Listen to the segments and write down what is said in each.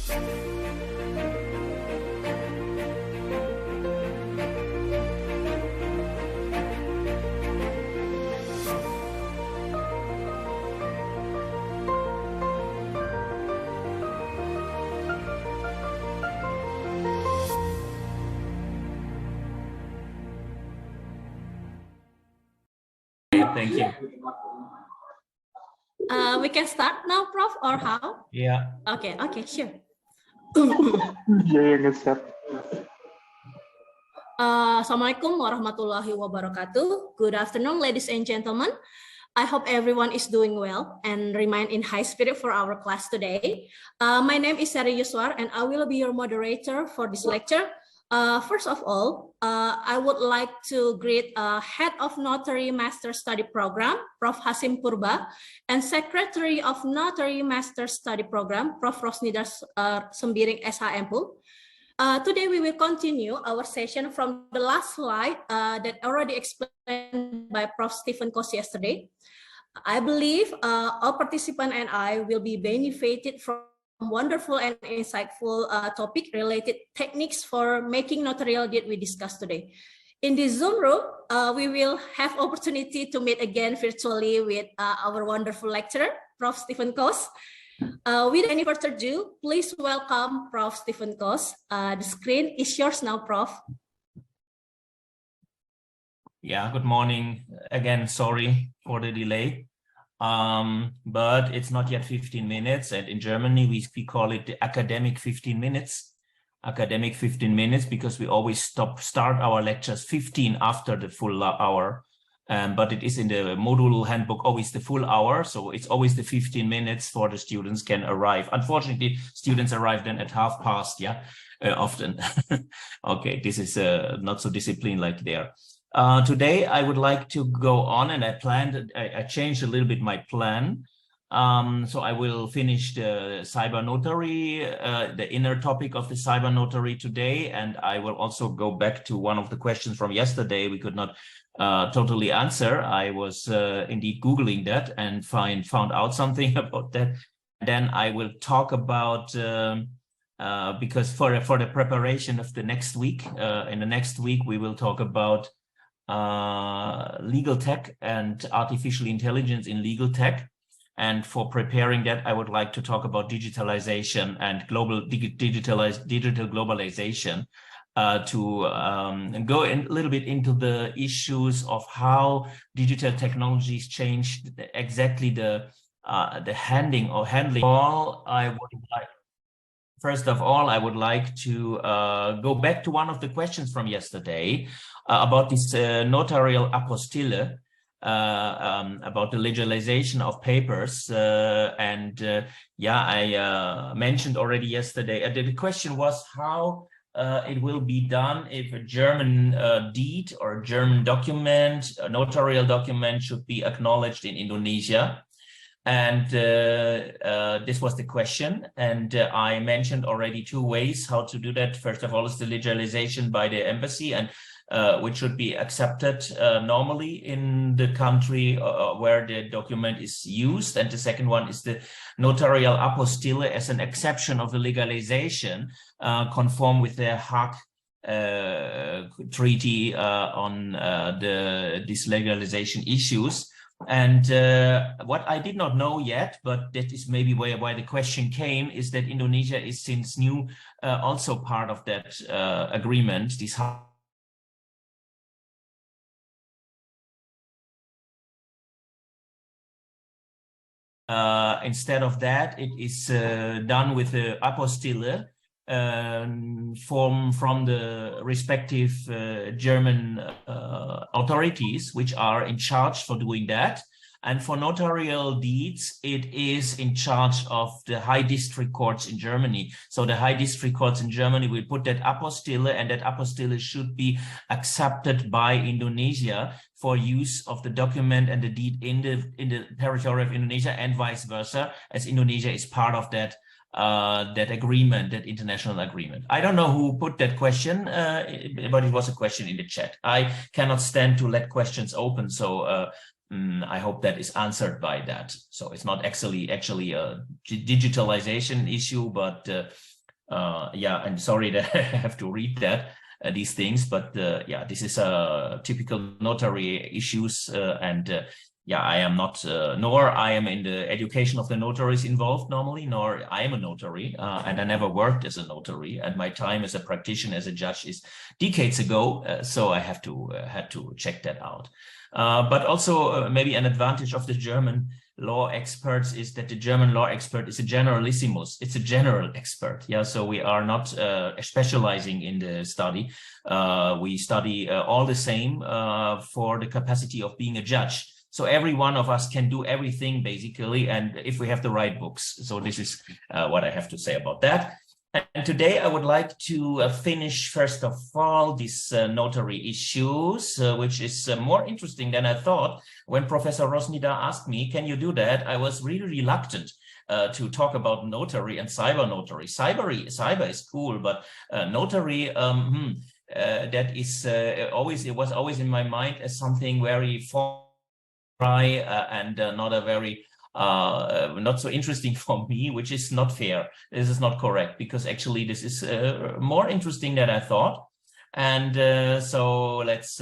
Thank you. We can start now, Prof, or how? Yeah. Okay, sure. Assalamualaikum warahmatullahi wabarakatuh. Good afternoon, ladies and gentlemen. I hope everyone is doing well and remain in high spirit for our class today. My name is Yuswar, and I will be your moderator for this lecture. First of all, I would like to greet Head of Notary Master Study Program, Prof. Hasim Purba, and Secretary of Notary Master Study Program, Prof. Rosnida Sembiring SHMPU. Today we will continue our session from the last slide that already explained by Prof. Stefan Koos yesterday. I believe all participants and I will be benefited from wonderful and insightful topic related techniques for making notarial deed we discussed today. In this Zoom room, we will have opportunity to meet again virtually with our wonderful lecturer, Prof. Stefan Koos. Without any further ado, please welcome Prof. Stefan Koos. The screen is yours now, Prof. Yeah, good morning. Again, sorry for the delay. But it's not yet 15 minutes. And in Germany, we call it the academic 15 minutes. Academic 15 minutes, because we always start our lectures 15 after the full hour. But it is in the module handbook always the full hour. So it's always the 15 minutes for the students can arrive. Unfortunately, students arrive then at 1/2 past, yeah, often. Okay, this is not so disciplined like there. Today, I would like to go on, and I changed a little bit my plan. So I will finish the cyber notary, the inner topic of the cyber notary today, and I will also go back to one of the questions from yesterday we could not totally answer. I was indeed Googling that and found out something about that. Then I will talk about, because for the preparation of the next week, in the next week, we will talk about legal tech and artificial intelligence in legal tech. And for preparing that, I would like to talk about digitalization and digital globalization, to go a little bit into the issues of how digital technologies change exactly the handling. First of all, I would like to go back to one of the questions from yesterday about this notarial apostille, about the legalization of papers. Yeah, I mentioned already yesterday, the question was how it will be done if a German deed or a German document, a notarial document, should be acknowledged in Indonesia. And this was the question. And I mentioned already 2 ways how to do that. First of all is the legalization by the embassy, and which should be accepted normally in the country where the document is used. And the second one is the notarial apostille as an exception of the legalization, conform with the Hague Treaty on these legalization issues. And what I did not know yet, but that is maybe why the question came, is that Indonesia is since new also part of that agreement. This instead of that, it is done with the apostille from the respective German authorities, which are in charge for doing that. And for notarial deeds, it is in charge of the high district courts in Germany. So the high district courts in Germany will put that apostille, and that apostille should be accepted by Indonesia for use of the document and the deed in the territory of Indonesia, and vice versa, as Indonesia is part of that agreement, that international agreement. I don't know who put that question, but it was a question in the chat. I cannot stand to let questions open, so I hope that is answered by that. So it's not actually a digitalization issue, but yeah, I'm sorry that I have to read that. These things, but yeah, this is typical notary issues, and yeah, I am not, nor I am in the education of the notaries involved normally, nor I am a notary, and I never worked as a notary, and my time as a practitioner, as a judge, is decades ago, so I have to had to check that out. But also maybe an advantage of the German law experts is that the German law expert is a generalissimus. It's a general expert. Yeah, so we are not specializing in the study. We study all the same for the capacity of being a judge. So every one of us can do everything basically, and if we have the right books. So this is what I have to say about that. And today I would like to finish, first of all, these notary issues, which is more interesting than I thought. When Professor Rosnida asked me, can you do that? I was really reluctant to talk about notary and cyber notary. Cyber is cool, but notary, that is it was always in my mind as something very and not a very not so interesting for me, which is not fair. This is not correct, because actually this is more interesting than I thought. And so let's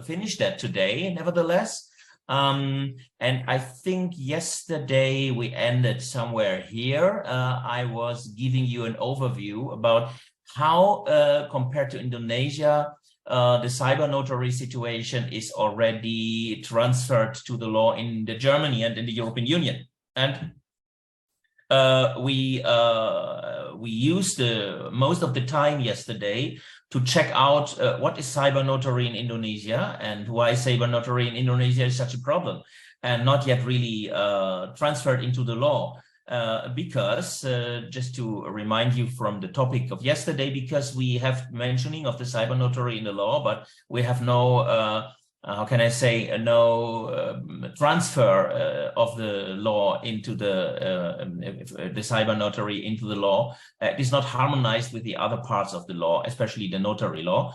finish that today, nevertheless. And I think yesterday we ended somewhere here. I was giving you an overview about how, compared to Indonesia, the cyber notary situation is already transferred to the law in Germany and in the European Union. And we used most of the time yesterday to check out what is cyber notary in Indonesia and why cyber notary in Indonesia is such a problem and not yet really transferred into the law. Because just to remind you from the topic of yesterday, because we have mentioning of the cyber notary in the law, but we have no, how can I say, no transfer of the law into the cyber notary into the law. It is not harmonized with the other parts of the law, especially the notary law,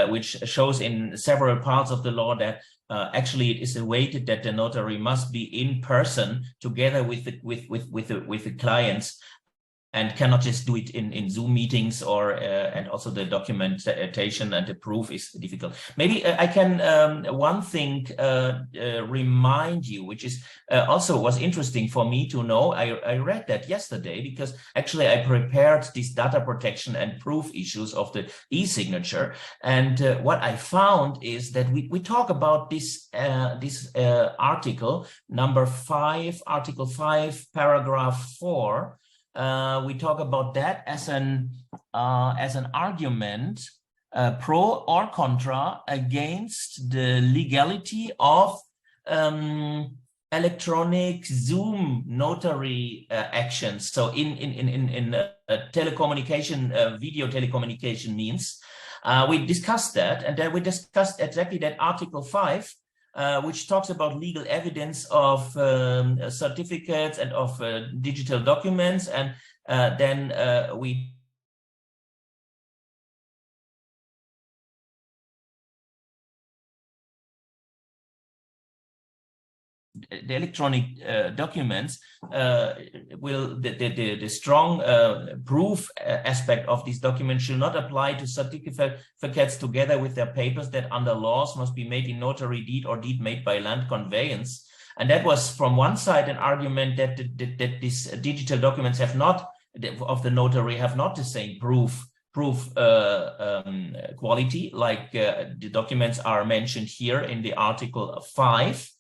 which shows in several parts of the law that actually it is awaited that the notary must be in person together with the clients, and cannot just do it in Zoom meetings, or and also the documentation and the proof is difficult. Maybe I can one thing remind you, which is also was interesting for me to know. I read that yesterday because actually I prepared these data protection and proof issues of the e-signature, and what I found is that we talk about this article number 5, article 5, paragraph 4. We talk about that as an argument, pro or contra, against the legality of electronic Zoom notary actions. So in telecommunication, video telecommunication means, we discussed that, and then we discussed exactly that article 5. Which talks about legal evidence of certificates and of digital documents, and then we the electronic documents will the strong proof aspect of these documents should not apply to certificates together with their papers that under laws must be made in notary deed or deed made by land conveyance. And that was from one side an argument that these digital documents have not of the notary have not the same proof quality like the documents are mentioned here in the article 5.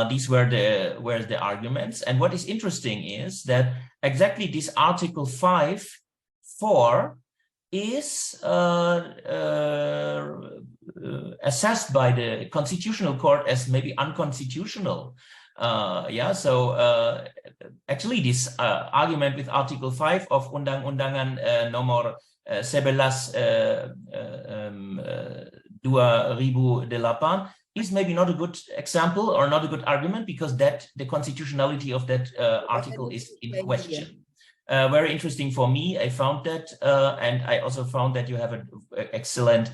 These were the arguments. And what is interesting is that exactly this article 5.4 is assessed by the Constitutional Court as maybe unconstitutional. So actually this argument with Article 5 of Undang-Undangan nomor 11 2008 is maybe not a good example or not a good argument, because that the constitutionality of that article is in question. Very interesting for me. I found that, and I also found that you have an excellent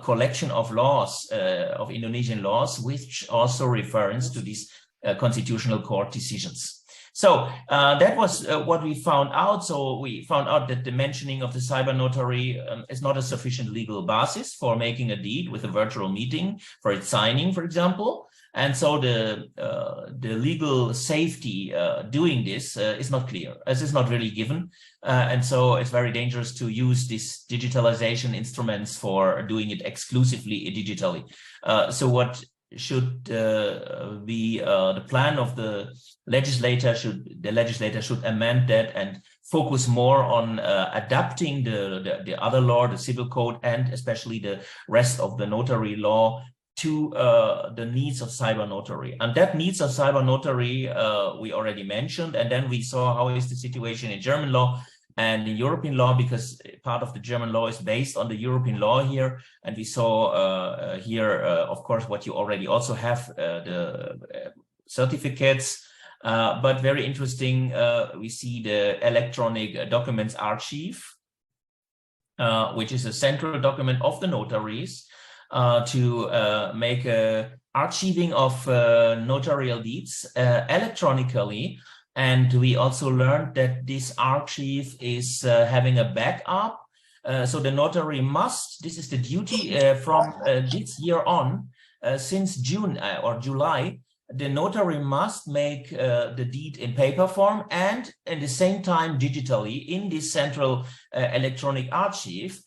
collection of laws, of Indonesian laws, which also refers to these constitutional court decisions. So that was what we found out. So we found out that the mentioning of the cyber notary is not a sufficient legal basis for making a deed with a virtual meeting for its signing, for example. And so the legal safety doing this is not clear, as is not really given. And so it's very dangerous to use these digitalization instruments for doing it exclusively digitally. So what should be the plan of the legislator? The legislator should amend that and focus more on adapting the other law, the civil code, and especially the rest of the notary law to the needs of cyber notary. And that needs of cyber notary we already mentioned, and then we saw how is the situation in German law and in European law, because part of the German law is based on the European law here. And we saw here, of course, what you already also have, the certificates, but very interesting, we see the electronic documents archive, which is a central document of the notaries, to make a archiving of notarial deeds electronically. And we also learned that this archive is having a backup. So the notary must, this is the duty from this year on, since June or July, the notary must make the deed in paper form and at the same time digitally in this central electronic archive,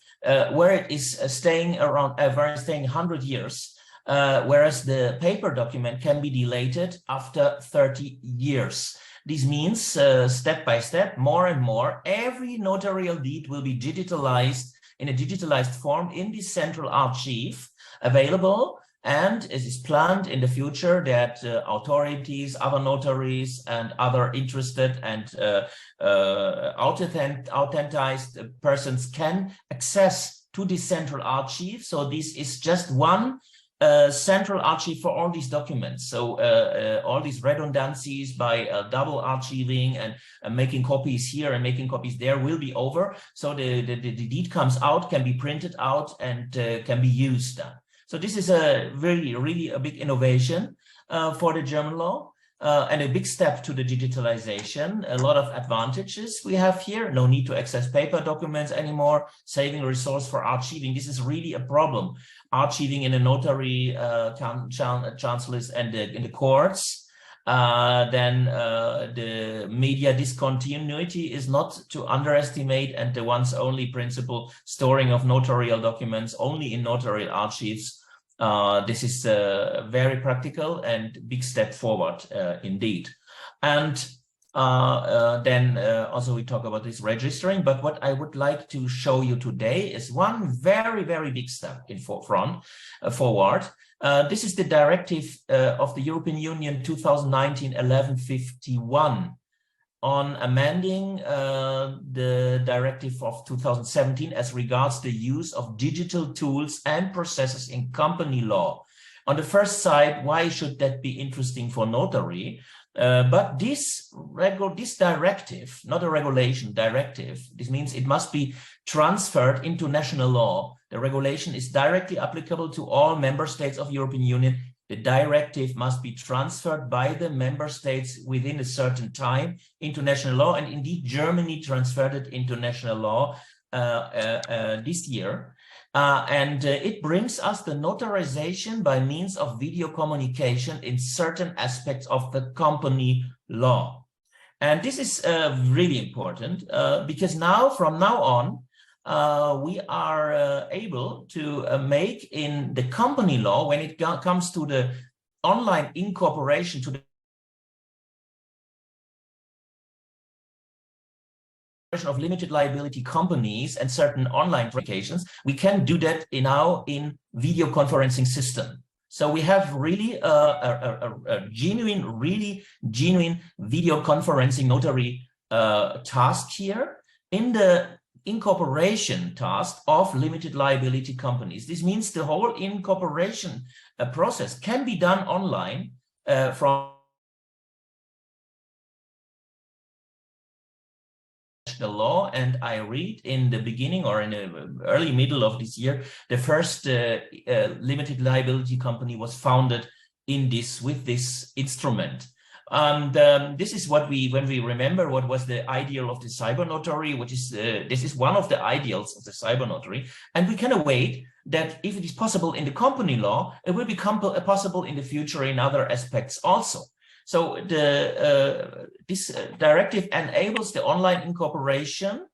where it is staying around, where it's staying 100 years, whereas the paper document can be deleted after 30 years. This means step by step, more and more, every notarial deed will be digitalized in a digitalized form in this central archive available. And it is planned in the future that authorities, other notaries, and other interested and authenticized persons can access to this central archive. So this is just one central archive for all these documents. So all these redundancies by double archiving and making copies here and making copies there will be over. So the deed comes out, can be printed out, and can be used. So this is a really a big innovation for the German law and a big step to the digitalization. A lot of advantages we have here. No need to access paper documents anymore, saving resource for archiving. This is really a problem. Archiving in a notary chancellors and in the courts. Then the media discontinuity is not to underestimate, and the once only principle, storing of notarial documents only in notarial archives. This is very practical and big step forward indeed. And then also we talk about this registering, but what I would like to show you today is one very big step in forward. This is the directive of the European Union 2019-1151 on amending the directive of 2017 as regards the use of digital tools and processes in company law. On the first side, why should that be interesting for notary? But this directive, not a regulation, directive, this means it must be transferred into national law. The regulation is directly applicable to all member states of European Union. The directive must be transferred by the member states within a certain time into national law. And indeed, Germany transferred it into national law this year. And it brings us the notarization by means of video communication in certain aspects of the company law. And this is really important because now, from now on, we are able to make in the company law, when it comes to the online incorporation, to the of limited liability companies and certain online applications, we can do that now in video conferencing system. So we have really a genuine video conferencing notary task here in the incorporation task of limited liability companies. This means the whole incorporation process can be done online from the law. And I read in the beginning or in the early middle of this year, the first limited liability company was founded in this with this instrument. This is what when we remember what was the ideal of the cyber notary, which is this is one of the ideals of the cyber notary, and we can await that if it is possible in the company law, it will become possible in the future in other aspects also. So this directive enables the online incorporation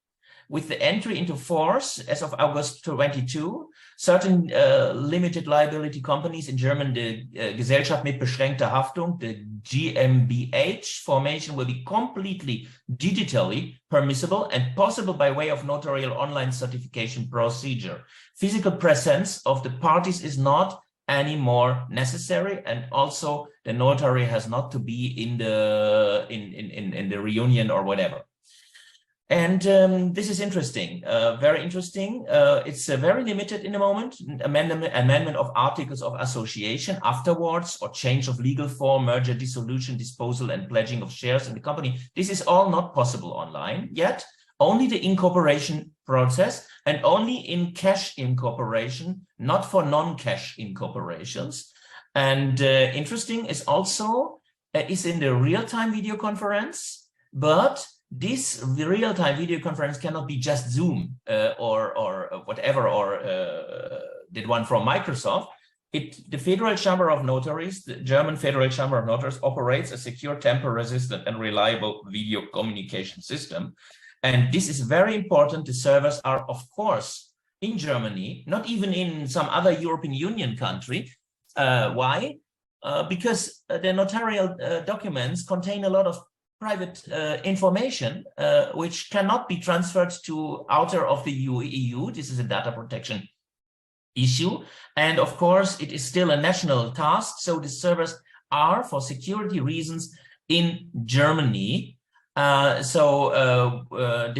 with the entry into force as of August 22. Certain limited liability companies, in German, the Gesellschaft mit beschränkter Haftung, the GmbH formation, will be completely digitally permissible and possible by way of notarial online certification procedure. Physical presence of the parties is not anymore necessary, and also the notary has not to be in the reunion or whatever. And this is interesting, very interesting. It's very limited in the moment. Amendment of articles of association afterwards, or change of legal form, merger, dissolution, disposal, and pledging of shares in the company. This is all not possible online yet. Only the incorporation process, and only in cash incorporation, not for non-cash incorporations. And interesting is also is in the real-time video conference, but this real-time video conference cannot be just Zoom or whatever, or the one from Microsoft. The Federal Chamber of Notaries, the German Federal Chamber of Notaries, operates a secure, tamper-resistant, and reliable video communication system. And this is very important. The servers are, of course, in Germany, not even in some other European Union country. Why? Because the notarial documents contain a lot of private information which cannot be transferred to outer of the EU. This is a data protection issue, and of course it is still a national task, so the servers are, for security reasons, in Germany. This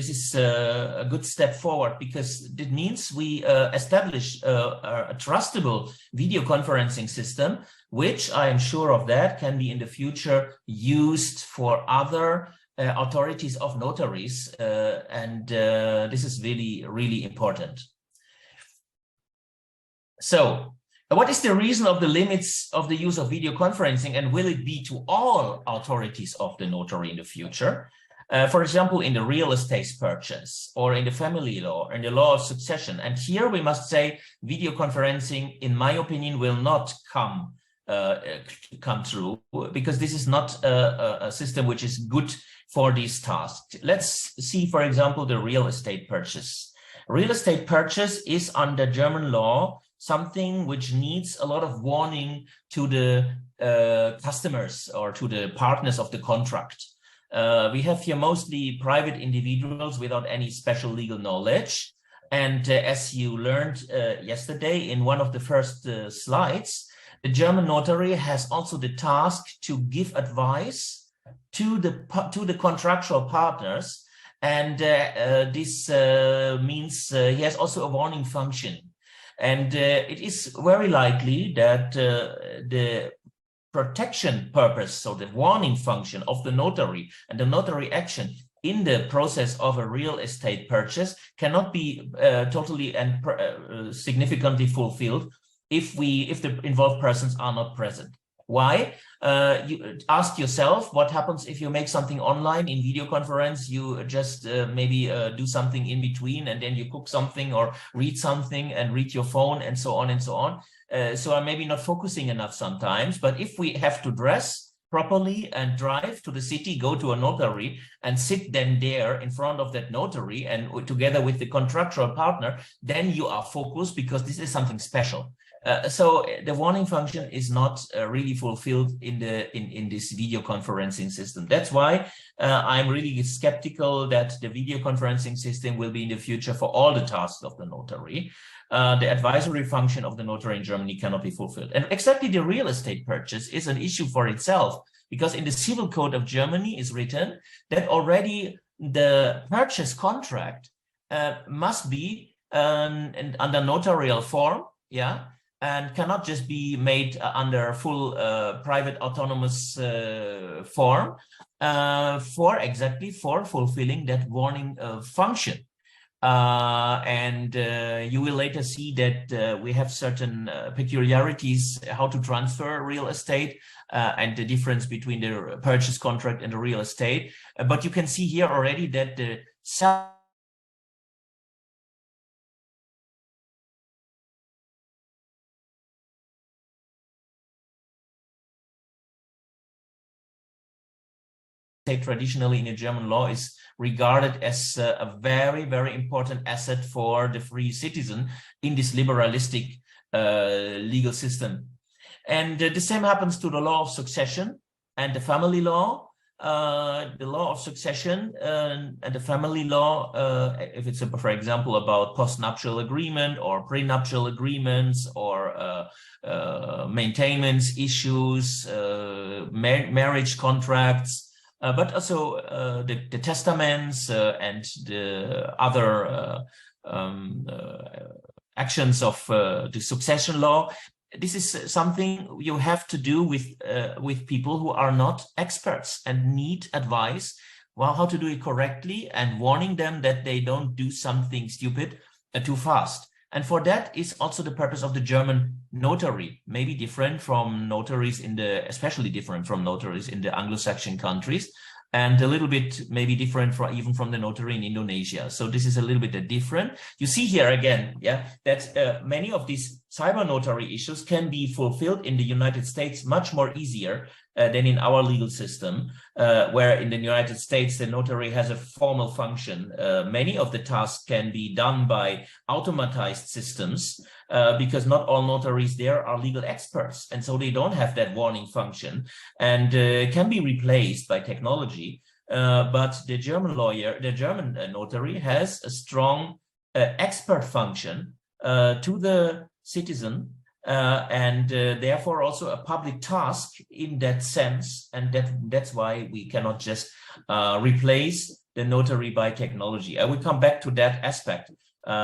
is a good step forward, because it means we establish a trustable video conferencing system, which I am sure of that can be in the future used for other authorities of notaries, and this is really, really important. So, what is the reason of the limits of the use of video conferencing, and will it be to all authorities of the notary in the future? For example, in the real estate purchase, or in the family law, or in the law of succession. And here we must say video conferencing, in my opinion, will not come true, because this is not a system which is good for these tasks. Let's see, for example, the real estate purchase. Real estate purchase is, under German law, something which needs a lot of warning to the customers or to the partners of the contract. We have here mostly private individuals without any special legal knowledge. And as you learned yesterday in one of the first slides, the German notary has also the task to give advice to the contractual partners. And this means he has also a warning function. And it is very likely that the protection purpose, so the warning function of the notary and the notary action in the process of a real estate purchase cannot be totally and significantly fulfilled if the involved persons are not present. Why? You ask yourself, what happens if you make something online in video conference? You just maybe do something in between, and then you cook something or read something and read your phone and so on and so on. So I'm maybe not focusing enough sometimes, but if we have to dress properly and drive to the city, go to a notary and sit then there in front of that notary and together with the contractual partner, then you are focused, because this is something special. So the warning function is not really fulfilled in this video conferencing system. That's why I'm really skeptical that the video conferencing system will be in the future for all the tasks of the notary. The advisory function of the notary in Germany cannot be fulfilled. And exactly the real estate purchase is an issue for itself, because in the Civil Code of Germany is written that already the purchase contract must be under notarial form, yeah, and cannot just be made under full private autonomous form for fulfilling that warning function. You will later see that we have certain peculiarities how to transfer real estate and the difference between the purchase contract and the real estate. But you can see here already that the traditionally in the German law is regarded as a very, very important asset for the free citizen in this liberalistic legal system. And the same happens to the law of succession and the family law. The law of succession and the family law, if it's, for example, about postnuptial agreement or prenuptial agreements or maintenance issues, marriage contracts, but also the testaments and the other actions of the succession law. This is something you have to do with people who are not experts and need advice, well, how to do it correctly, and warning them that they don't do something stupid too fast. And for that is also the purpose of the German notary, maybe different from notaries especially different from notaries in the Anglo-Saxon countries, and a little bit maybe different even from the notary in Indonesia. So this is a little bit different. You see here again, yeah, that many of these cyber notary issues can be fulfilled in the United States much more easier than in our legal system, where in the United States, the notary has a formal function. Many of the tasks can be done by automatized systems because not all notaries there are legal experts. And so they don't have that warning function and can be replaced by technology. But the German notary has a strong expert function to the citizen, and therefore also a public task in that sense, and that's why we cannot just replace the notary by technology. I will come back to that aspect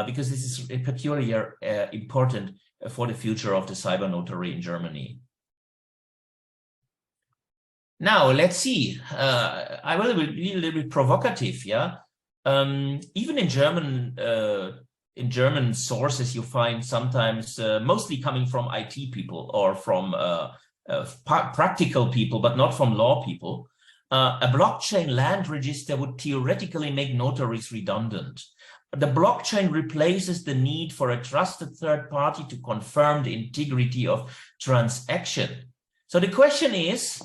because this is a peculiar important for the future of the cyber notary in Germany. Now let's see. I will be a little bit provocative, yeah. Even in German sources, you find sometimes mostly coming from IT people or from practical people, but not from law people. A blockchain land register would theoretically make notaries redundant. The blockchain replaces the need for a trusted third party to confirm the integrity of transaction. So the question is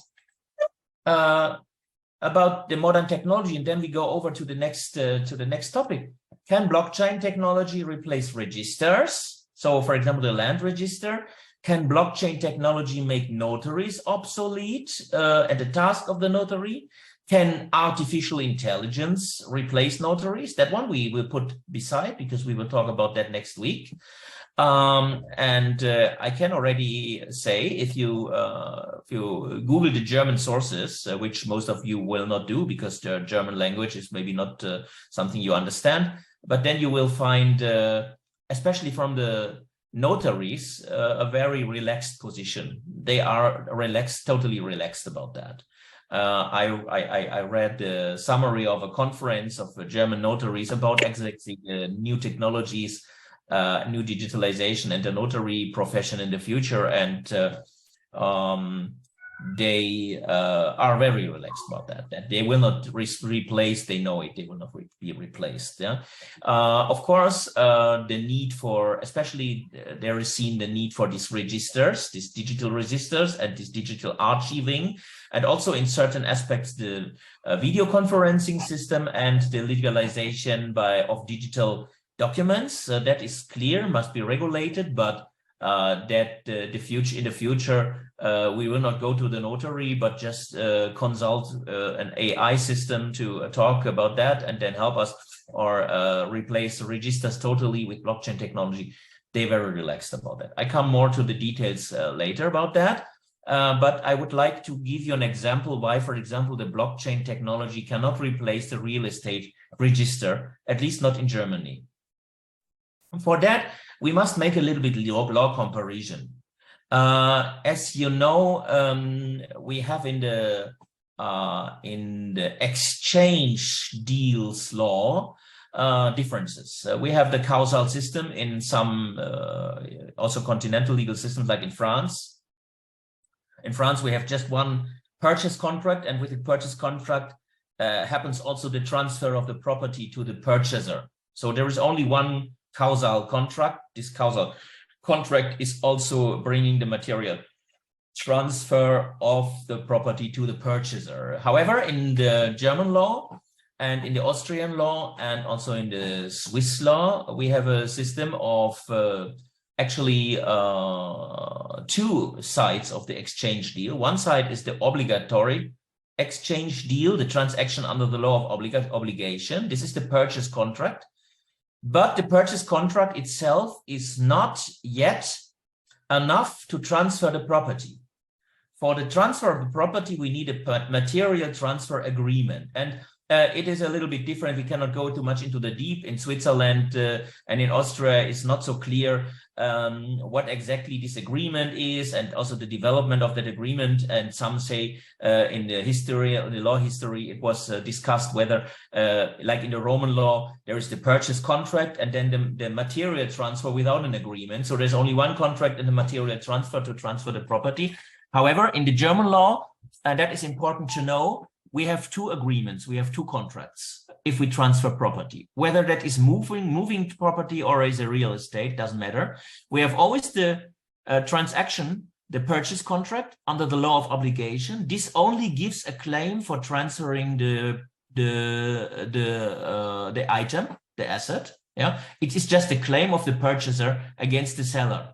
about the modern technology, and then we go over to the next topic. Can blockchain technology replace registers? So, for example, the land register. Can blockchain technology make notaries obsolete at the task of the notary? Can artificial intelligence replace notaries? That one we will put beside because we will talk about that next week. I can already say, if you Google the German sources, which most of you will not do because the German language is maybe not something you understand, but then you will find, especially from the notaries, a very relaxed position. They are relaxed, totally relaxed about that. I read the summary of a conference of German notaries about exactly new technologies, new digitalization and the notary profession in the future, and they are very relaxed about that they will not replace. They know it, they will not be replaced. Yeah, of course, the need for, especially there is seen the need for these registers, these digital registers, and this digital archiving, and also in certain aspects the video conferencing system and the legalization of digital documents. That is clear, must be regulated, but that in the future we will not go to the notary, but just consult an AI system to talk about that and then help us, or replace the registers totally with blockchain technology. They're very relaxed about that. I come more to the details later about that, but I would like to give you an example why, for example, the blockchain technology cannot replace the real estate register, at least not in Germany. For that, we must make a little bit law comparison. As you know, we have in the exchange deals law, differences. We have the causal system in some also continental legal systems, like in France. In France, we have just one purchase contract, and with the purchase contract happens also the transfer of the property to the purchaser. So there is only one causal contract. This causal contract is also bringing the material transfer of the property to the purchaser. However, in the German law and in the Austrian law and also in the Swiss law, we have a system of actually two sides of the exchange deal. One side is the obligatory exchange deal, the transaction under the law of obligation. This is the purchase contract. But the purchase contract itself is not yet enough to transfer the property. For the transfer of the property, we need a material transfer agreement. And it is a little bit different. We cannot go too much into the deep. In Switzerland and in Austria, it's not so clear what exactly this agreement is, and also the development of that agreement. And some say in the history, in the law history, it was discussed whether, like in the Roman law, there is the purchase contract and then the material transfer without an agreement. So there's only one contract and the material transfer to transfer the property. However, in the German law, and that is important to know, we have two agreements, we have two contracts if we transfer property. Whether that is moving property or is a real estate, doesn't matter. We have always the transaction, the purchase contract under the law of obligation. This only gives a claim for transferring the item, the asset. Yeah, it is just a claim of the purchaser against the seller,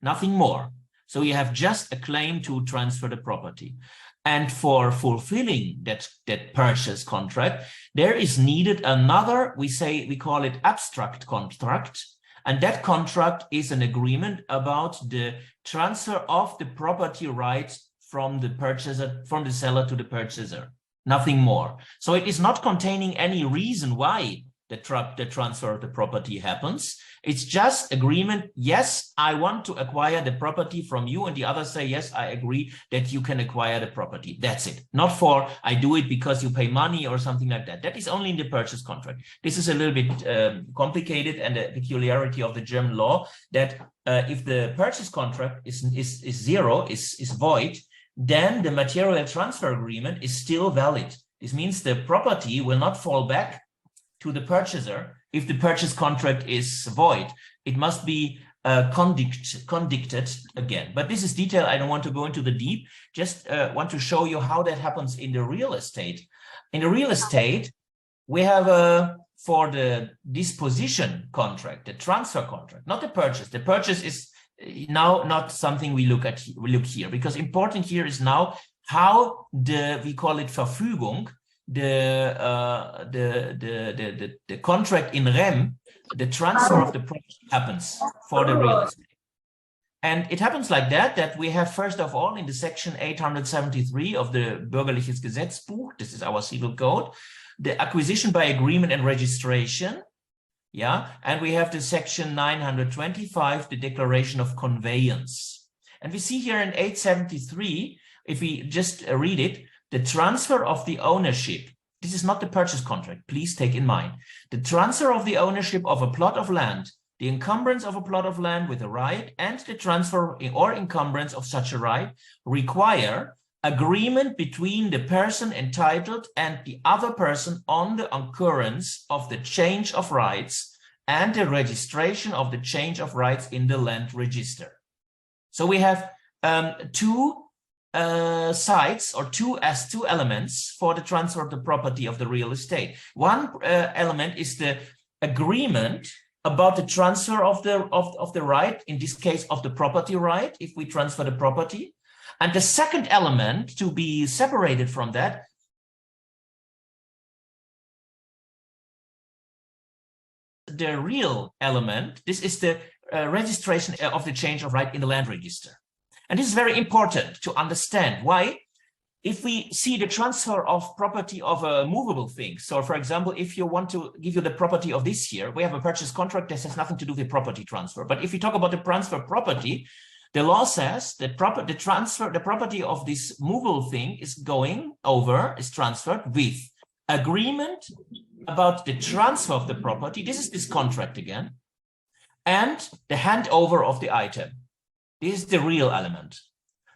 nothing more. So you have just a claim to transfer the property. And for fulfilling that purchase contract, there is needed another, we call it abstract contract. And that contract is an agreement about the transfer of the property rights from the purchaser, from the seller to the purchaser, nothing more. So it is not containing any reason why the transfer of the property happens. It's just agreement. Yes, I want to acquire the property from you, and the other say, yes, I agree that you can acquire the property. That's it. Not for I do it because you pay money or something like that. That is only in the purchase contract. This is a little bit complicated, and a peculiarity of the German law that if the purchase contract is zero, is void, then the material transfer agreement is still valid. This means the property will not fall back to the purchaser if the purchase contract is void. It must be condicted again. But this is detail. I don't want to go into the deep. Just want to show you how that happens in the real estate. In the real estate, we have for the disposition contract, the transfer contract, not the purchase. The purchase is now not something we look here, because important here is now how we call it Verfügung, the contract in REM, the transfer of the property happens for the real estate. And it happens like that we have, first of all, in the section 873 of the Bürgerliches Gesetzbuch, this is our civil code, the acquisition by agreement and registration. Yeah, and we have the section 925, the declaration of conveyance. And we see here in 873, if we just read it, the transfer of the ownership. This is not the purchase contract, please take in mind. The transfer of the ownership of a plot of land, the encumbrance of a plot of land with a right, and the transfer or encumbrance of such a right require agreement between the person entitled and the other person on the occurrence of the change of rights and the registration of the change of rights in the land register. So we have two sides, or two elements for the transfer of the property of the real estate. One element is the agreement about the transfer of the right, in this case of the property right, if we transfer the property. And the second element, to be separated from that, the real element, this is the registration of the change of right in the land register. And this is very important to understand. Why? If we see the transfer of property of a movable thing, so for example, if you want to give you the property of this year, we have a purchase contract that has nothing to do with property transfer. But if we talk about the transfer property, the law says that the property of this movable thing is transferred with agreement about the transfer of the property. This is this contract again. And the handover of the item. This is the real element.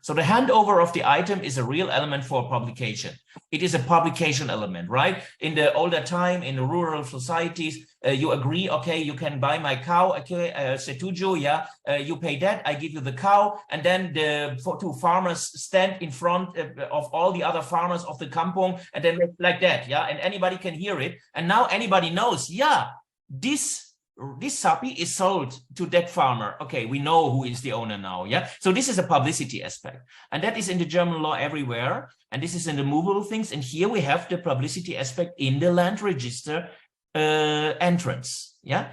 So the handover of the item is a real element for publication. It is a publication element, right? In the older time, in the rural societies, you agree, okay, you can buy my cow, okay, setuju, yeah, you pay that, I give you the cow, and then the two farmers stand in front of all the other farmers of the kampong, and then like that, yeah, and anybody can hear it, and now anybody knows, yeah, this sapi is sold to that farmer. Okay, we know who is the owner now, yeah? So this is a publicity aspect. And that is in the German law everywhere. And this is in the movable things. And here we have the publicity aspect in the land register entrance, yeah?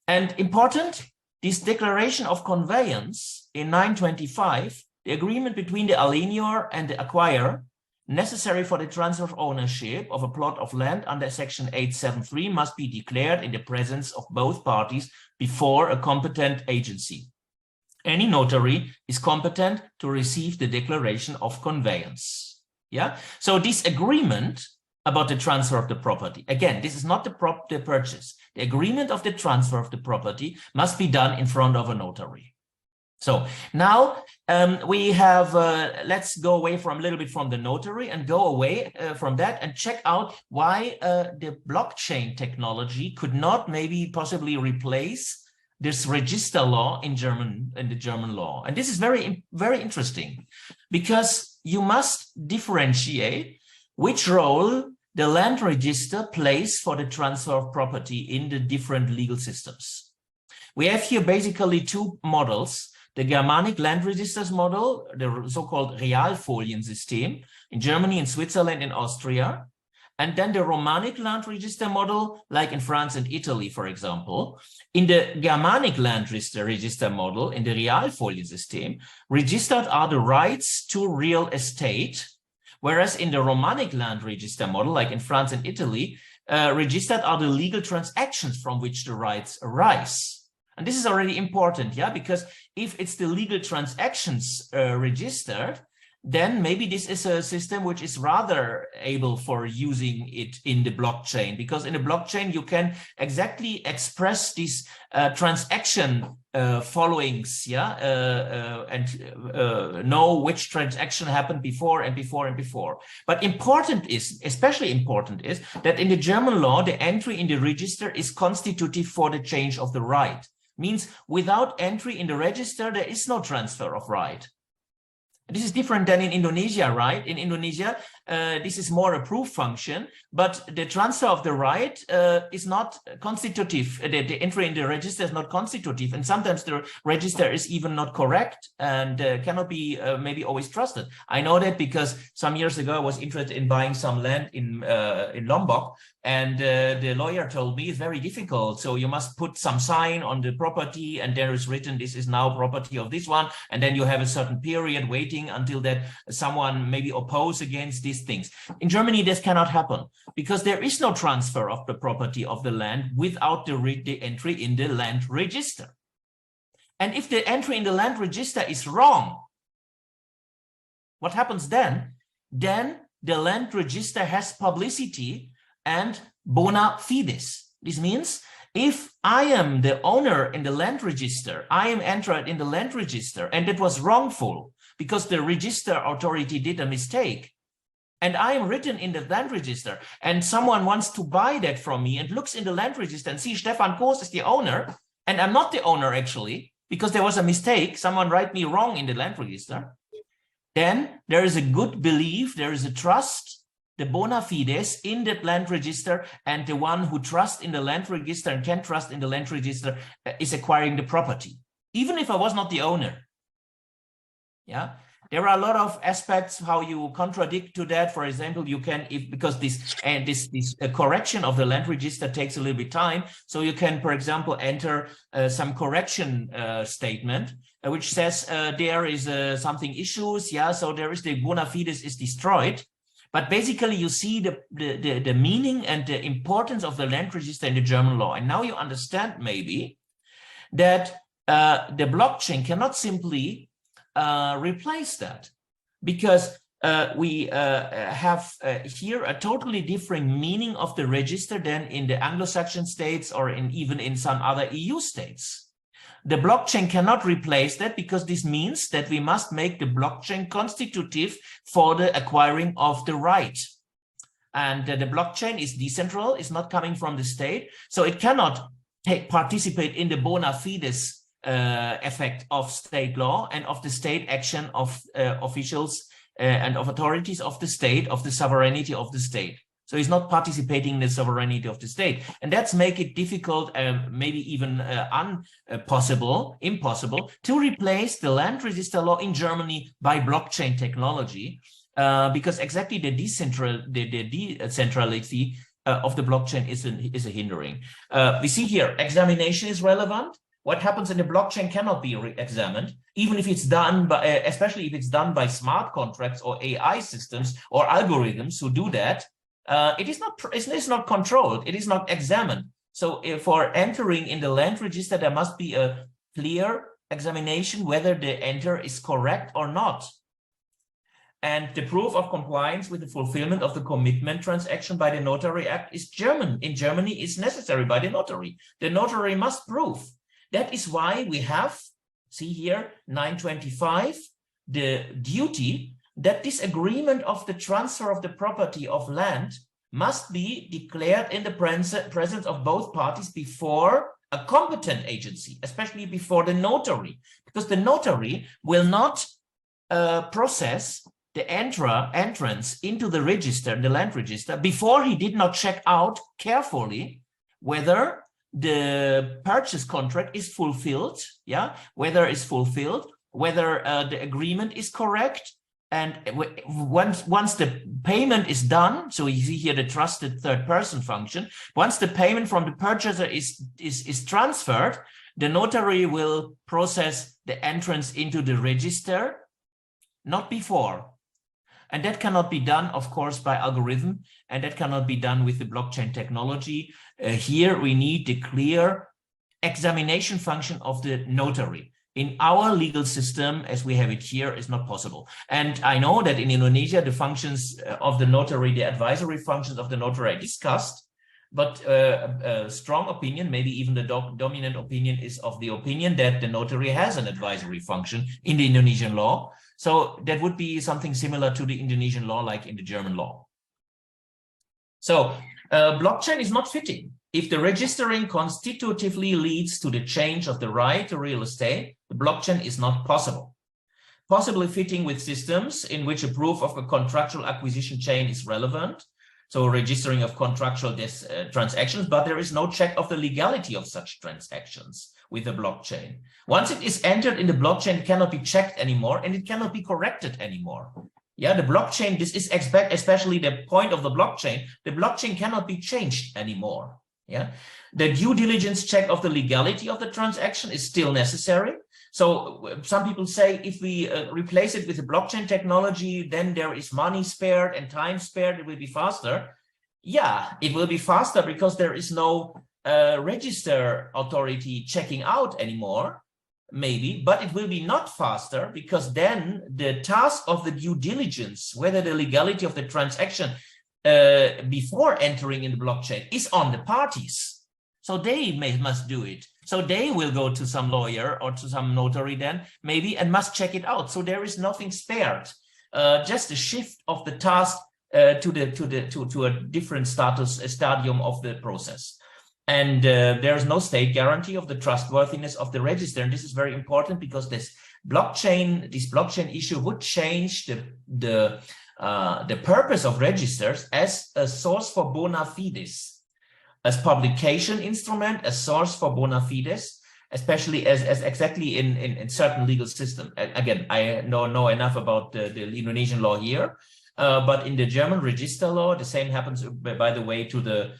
And important, this declaration of conveyance in 925, the agreement between the alienor and the acquirer, necessary for the transfer of ownership of a plot of land under section 873 must be declared in the presence of both parties before a competent agency. Any notary is competent to receive the declaration of conveyance. Yeah. So this agreement about the transfer of the property, again, this is not the purchase. The agreement of the transfer of the property must be done in front of a notary. So now we have, let's go away from a little bit from the notary and go away from that and check out why the blockchain technology could not maybe possibly replace this register law in the German law. And this is very, very interesting because you must differentiate which role the land register plays for the transfer of property in the different legal systems. We have here basically two models. The Germanic land registers model, the so-called Realfoliensystem in Germany, in Switzerland, in Austria, and then the Romanic land register model, like in France and Italy, for example. In the Germanic land register model, in the Realfoliensystem, registered are the rights to real estate, whereas in the Romanic land register model, like in France and Italy, registered are the legal transactions from which the rights arise. And this is already important, yeah, because if it's the legal transactions registered, then maybe this is a system which is rather able for using it in the blockchain, because in the blockchain you can exactly express these transaction followings, yeah, and know which transaction happened before and before and before. But important is, especially important is, that in the German law, the entry in the register is constitutive for the change of the right. Means without entry in the register, there is no transfer of right. This is different than in Indonesia, right? In Indonesia, this is more a proof function, but the transfer of the right is not constitutive. The entry in the register is not constitutive, and sometimes the register is even not correct and cannot be maybe always trusted. I know that because some years ago I was interested in buying some land in Lombok, and the lawyer told me it's very difficult. So you must put some sign on the property, and there is written this is now property of this one, and then you have a certain period waiting until that someone maybe oppose against these things. In Germany, this cannot happen because there is no transfer of the property of the land without the entry in the land register. And if the entry in the land register is wrong, what happens then? Then the land register has publicity and bona fides. This means if I am the owner in the land register, I am entered in the land register, and it was wrongful because the register authority did a mistake, and I am written in the land register, and someone wants to buy that from me and looks in the land register and sees Stefan Koos is the owner, and I'm not the owner actually, because there was a mistake, someone write me wrong in the land register, then there is a good belief, there is a trust, the bona fides in that land register, and the one who trusts in the land register and can trust in the land register is acquiring the property, even if I was not the owner. Yeah, there are a lot of aspects how you contradict to that. For example, you can, because this correction of the land register takes a little bit time, so you can, for example, enter some correction statement which says there is something issues, yeah, so there is the bona fides is destroyed. But basically, you see the meaning and the importance of the land register in the German law. And now you understand maybe that the blockchain cannot simply replace that, because we have here a totally different meaning of the register than in the Anglo-Saxon states or even in some other EU states. The blockchain cannot replace that because this means that we must make the blockchain constitutive for the acquiring of the right. And the blockchain is decentral, it's not coming from the state, so it cannot participate in the bona fides effect of state law and of the state action of officials and of authorities of the state, of the sovereignty of the state. So he's not participating in the sovereignty of the state. And that's make it difficult, maybe even impossible to replace the land register law in Germany by blockchain technology, because exactly the decentrality of the blockchain is a hindering. We see here, examination is relevant. What happens in the blockchain cannot be re-examined, even if it's done by, especially if it's done by smart contracts or AI systems or algorithms who do that. It is not controlled. It is not examined. So for entering in the land register, there must be a clear examination whether the enter is correct or not. And the proof of compliance with the fulfillment of the commitment transaction by the Notary Act is German. In Germany, is necessary by the notary. The notary must prove. That is why we have, see here, 925, the duty that this agreement of the transfer of the property of land must be declared in the presence of both parties before a competent agency, especially before the notary, because the notary will not process the entrance into the register, the land register, before he did not check out carefully whether the purchase contract is fulfilled, whether it's fulfilled, whether the agreement is correct. And once the payment is done, so you see here the trusted third person function, once the payment from the purchaser is transferred, the notary will process the entrance into the register, not before. And that cannot be done, of course, by algorithm, and that cannot be done with the blockchain technology. Here we need the clear examination function of the notary. In our legal system, as we have it here, is not possible. And I know that in Indonesia, the functions of the notary, the advisory functions of the notary are discussed, but a strong opinion, maybe even the dominant opinion, is of the opinion that the notary has an advisory function in the Indonesian law. So that would be something similar to the Indonesian law, like in the German law. So blockchain is not fitting. If the registering constitutively leads to the change of the right to real estate, the blockchain is not possible. Possibly fitting with systems in which a proof of a contractual acquisition chain is relevant, so registering of contractual transactions, but there is no check of the legality of such transactions with the blockchain. Once it is entered in the blockchain, it cannot be checked anymore and it cannot be corrected anymore. Yeah, the blockchain, this is especially the point of the blockchain cannot be changed anymore. Yeah, the due diligence check of the legality of the transaction is still necessary. So some people say if we replace it with the blockchain technology, then there is money spared and time spared, it will be faster. Yeah, it will be faster because there is no register authority checking out anymore, maybe, but it will be not faster because then the task of the due diligence, whether the legality of the transaction before entering in the blockchain is on the parties. So they must do it. So they will go to some lawyer or to some notary then maybe and must check it out. So there is nothing spared, just a shift of the task to a different stadium of the process. And there is no state guarantee of the trustworthiness of the register. And this is very important because this blockchain issue would change the purpose of registers as a source for bona fides, as publication instrument, a source for bona fides, especially as exactly in certain legal system. Again, I don't know enough about the Indonesian law here, but in the German register law, the same happens, by the way, to the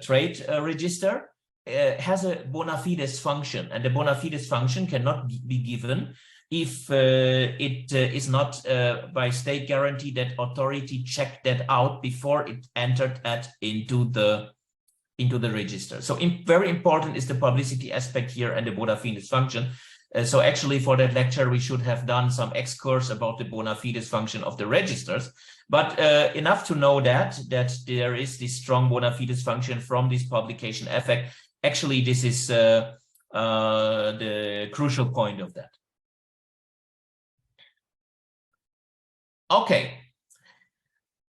trade register. Has a bona fides function, and the bona fides function cannot be given if it is not by state guarantee that authority checked that out before it entered into the register. So very important is the publicity aspect here and the bona fides function. So actually for that lecture, we should have done some excursus about the bona fides function of the registers, but enough to know that there is this strong bona fides function from this publication effect. Actually, this is the crucial point of that. Okay.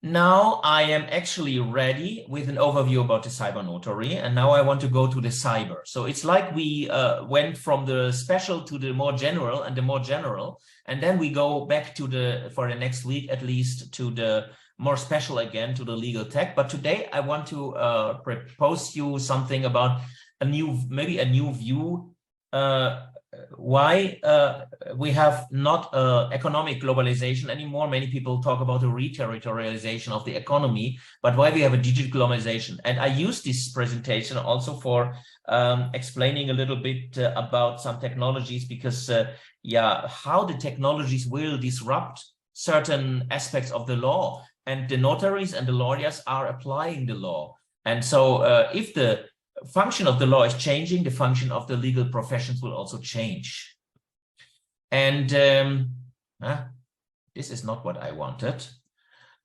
Now I am actually ready with an overview about the cyber notary, and now I want to go to the cyber. So it's like we went from the special to the more general and the more general, and then we go back to for the next week at least, to the more special again, to the legal tech. But today I want to propose you something about maybe a new view, why we have not economic globalization anymore. Many people talk about the re-territorialization of the economy, but why we have a digital globalization. And I use this presentation also for explaining a little bit about some technologies, because how the technologies will disrupt certain aspects of the law, and the notaries and the lawyers are applying the law. And so if the function of the law is changing, the function of the legal professions will also change. And this is not what I wanted.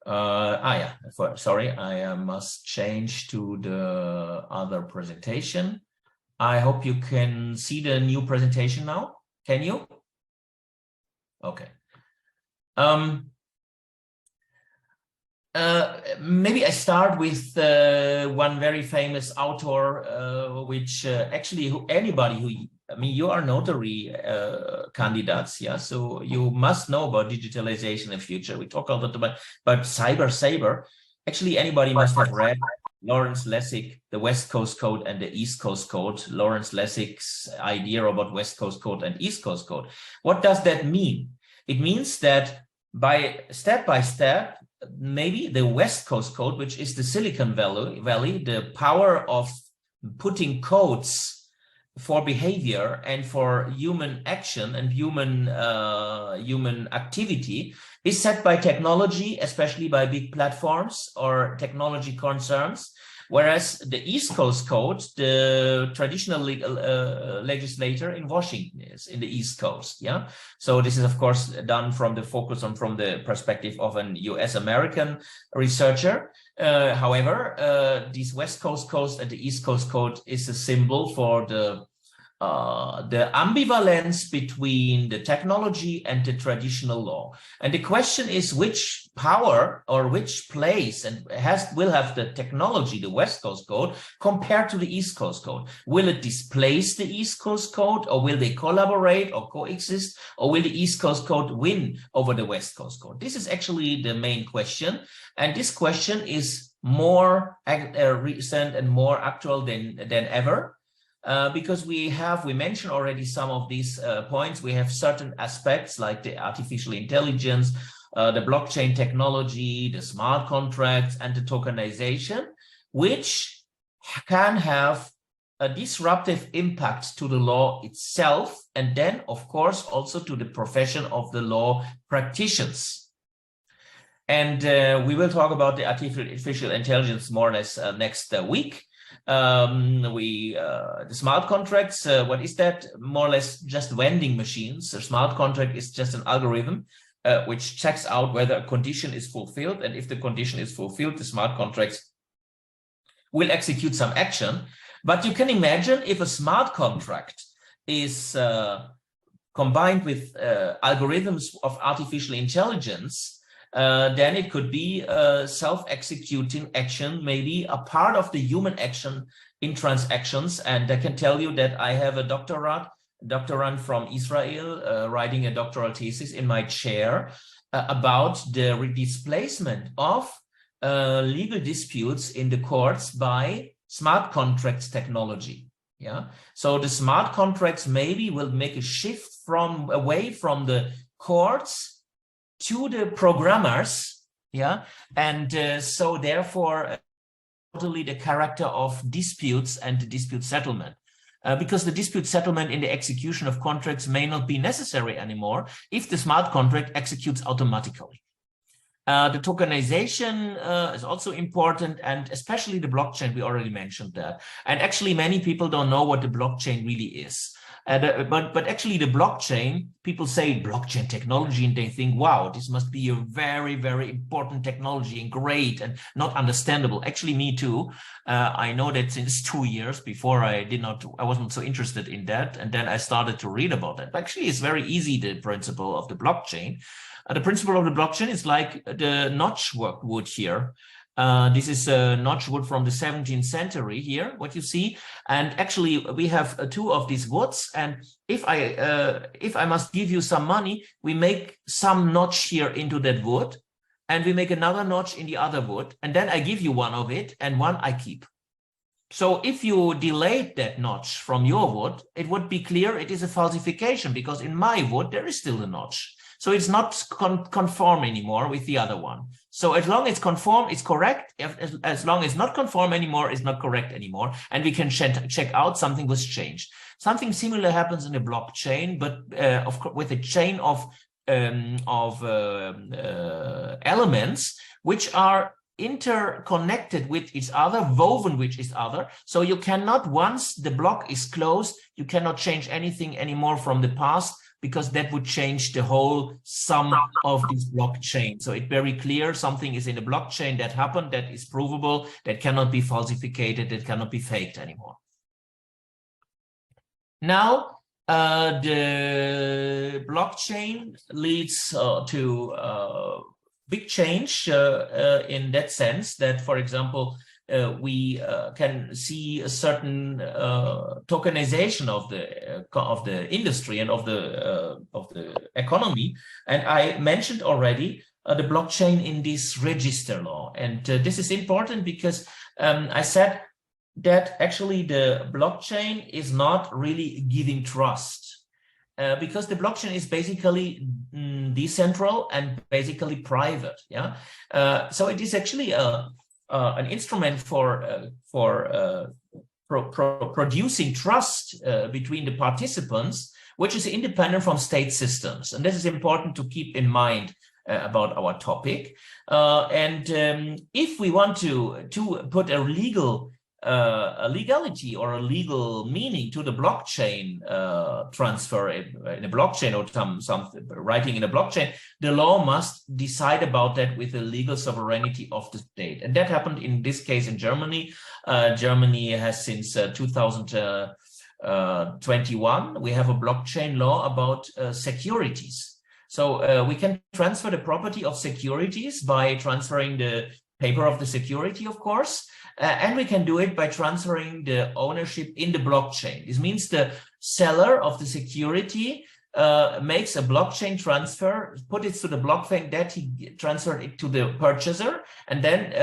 Sorry, I must change to the other presentation. I hope you can see the new presentation now. Can you? Okay. Maybe I start with one very famous author, which actually you are notary candidates, yeah, so you must know about digitalization in the future. We talk a lot about cyber. Actually, anybody must have read Lawrence Lessig, the West Coast Code and the East Coast Code. Lawrence Lessig's idea about West Coast Code and East Coast Code. What does that mean? It means that step by step, maybe the West Coast Code, which is the Silicon Valley, the power of putting codes for behavior and for human action and human activity, is set by technology, especially by big platforms or technology concerns. Whereas the East Coast Code, the traditional legislator in Washington is in the East Coast, yeah. So this is of course done from the perspective of an US-American researcher. However, this West Coast Code and the East Coast Code is a symbol for the ambivalence between the technology and the traditional law. And the question is, which power or which place will have the technology, the West Coast Code, compared to the East Coast Code? Will it displace the East Coast Code, or will they collaborate or coexist, or will the East Coast Code win over the West Coast Code? This is actually the main question. And this question is more recent and more actual than ever. Because we mentioned already some of these points. We have certain aspects like the artificial intelligence, the blockchain technology, the smart contracts, and the tokenization, which can have a disruptive impact to the law itself, and then, of course, also to the profession of the law practitioners. And we will talk about the artificial intelligence more or less next week. The smart contracts, what is that? More or less just vending machines. A smart contract is just an algorithm which checks out whether a condition is fulfilled, and if the condition is fulfilled, the smart contracts will execute some action. But you can imagine if a smart contract is combined with algorithms of artificial intelligence, then it could be a self-executing action, maybe a part of the human action in transactions. And I can tell you that I have a doctorand from Israel writing a doctoral thesis in my chair about the displacement of legal disputes in the courts by smart contracts technology. Yeah, so the smart contracts maybe will make a shift away from the courts to the programmers, yeah, and so therefore totally the character of disputes and the dispute settlement, because the dispute settlement in the execution of contracts may not be necessary anymore if the smart contract executes automatically. The tokenization is also important, and especially the blockchain. We already mentioned that, and actually many people don't know what the blockchain really is. But actually the blockchain, people say blockchain technology and they think, wow, this must be a very, very important technology and great and not understandable. Actually, me too. I know that since 2 years before I wasn't so interested in that. And then I started to read about that. But actually, it's very easy, the principle of the blockchain. The principle of the blockchain is like the notch wood here. This is a notch wood from the 17th century here, what you see. And actually, we have 2 of these woods. And if I must give you some money, we make some notch here into that wood, and we make another notch in the other wood. And then I give you one of it, and one I keep. So if you delayed that notch from your wood, it would be clear it is a falsification, because in my wood, there is still a notch. So it's not conform anymore with the other one. So as long as conform, it's correct. As long as not conform anymore, it's not correct anymore. And we can check out something was changed. Something similar happens in a blockchain, but of course with a chain of elements which are interconnected with each other, woven with each other. So you cannot, once the block is closed, you cannot change anything anymore from the past, because that would change the whole sum of this blockchain. So it's very clear something is in the blockchain that happened, that is provable, that cannot be falsified, that cannot be faked anymore. Now, the blockchain leads to big change in that sense that, for example, we can see a certain tokenization of the industry and of the economy. And I mentioned already the blockchain in this register law. And this is important because I said that actually the blockchain is not really giving trust. Because the blockchain is basically decentral and basically private, yeah. So it is actually an instrument for producing trust between the participants, which is independent from state systems, and this is important to keep in mind about our topic. If we want to put a legality or a legal meaning to the blockchain transfer in a blockchain, or some writing in a blockchain, the law must decide about that with the legal sovereignty of the state. And that happened in this case in Germany. Germany has since 2021, we have a blockchain law about securities. So we can transfer the property of securities by transferring the paper of the security, of course. And we can do it by transferring the ownership in the blockchain. This means the seller of the security makes a blockchain transfer, put it to the blockchain that he transferred it to the purchaser, and then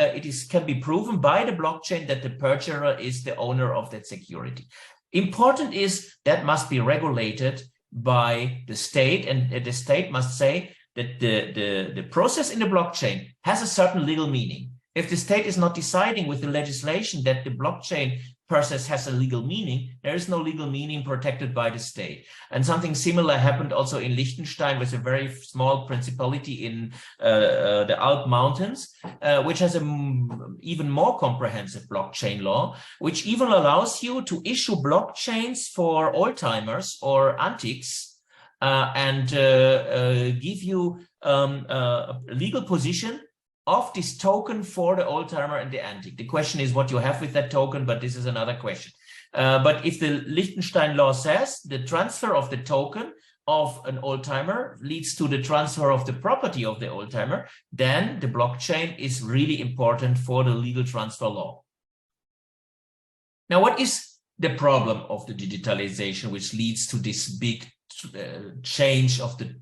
can be proven by the blockchain that the purchaser is the owner of that security. Important is that must be regulated by the state, and the state must say that the process in the blockchain has a certain legal meaning. If the state is not deciding with the legislation that the blockchain process has a legal meaning, there is no legal meaning protected by the state. And something similar happened also in Liechtenstein with a very small principality in the Alp Mountains, which has an even more comprehensive blockchain law, which even allows you to issue blockchains for old-timers or antiques and give you a legal position of this token for the old timer and the antique. The question is what you have with that token, but this is another question. But if the Liechtenstein law says the transfer of the token of an old timer leads to the transfer of the property of the old timer, then the blockchain is really important for the legal transfer law. Now, what is the problem of the digitalization, which leads to this big change of the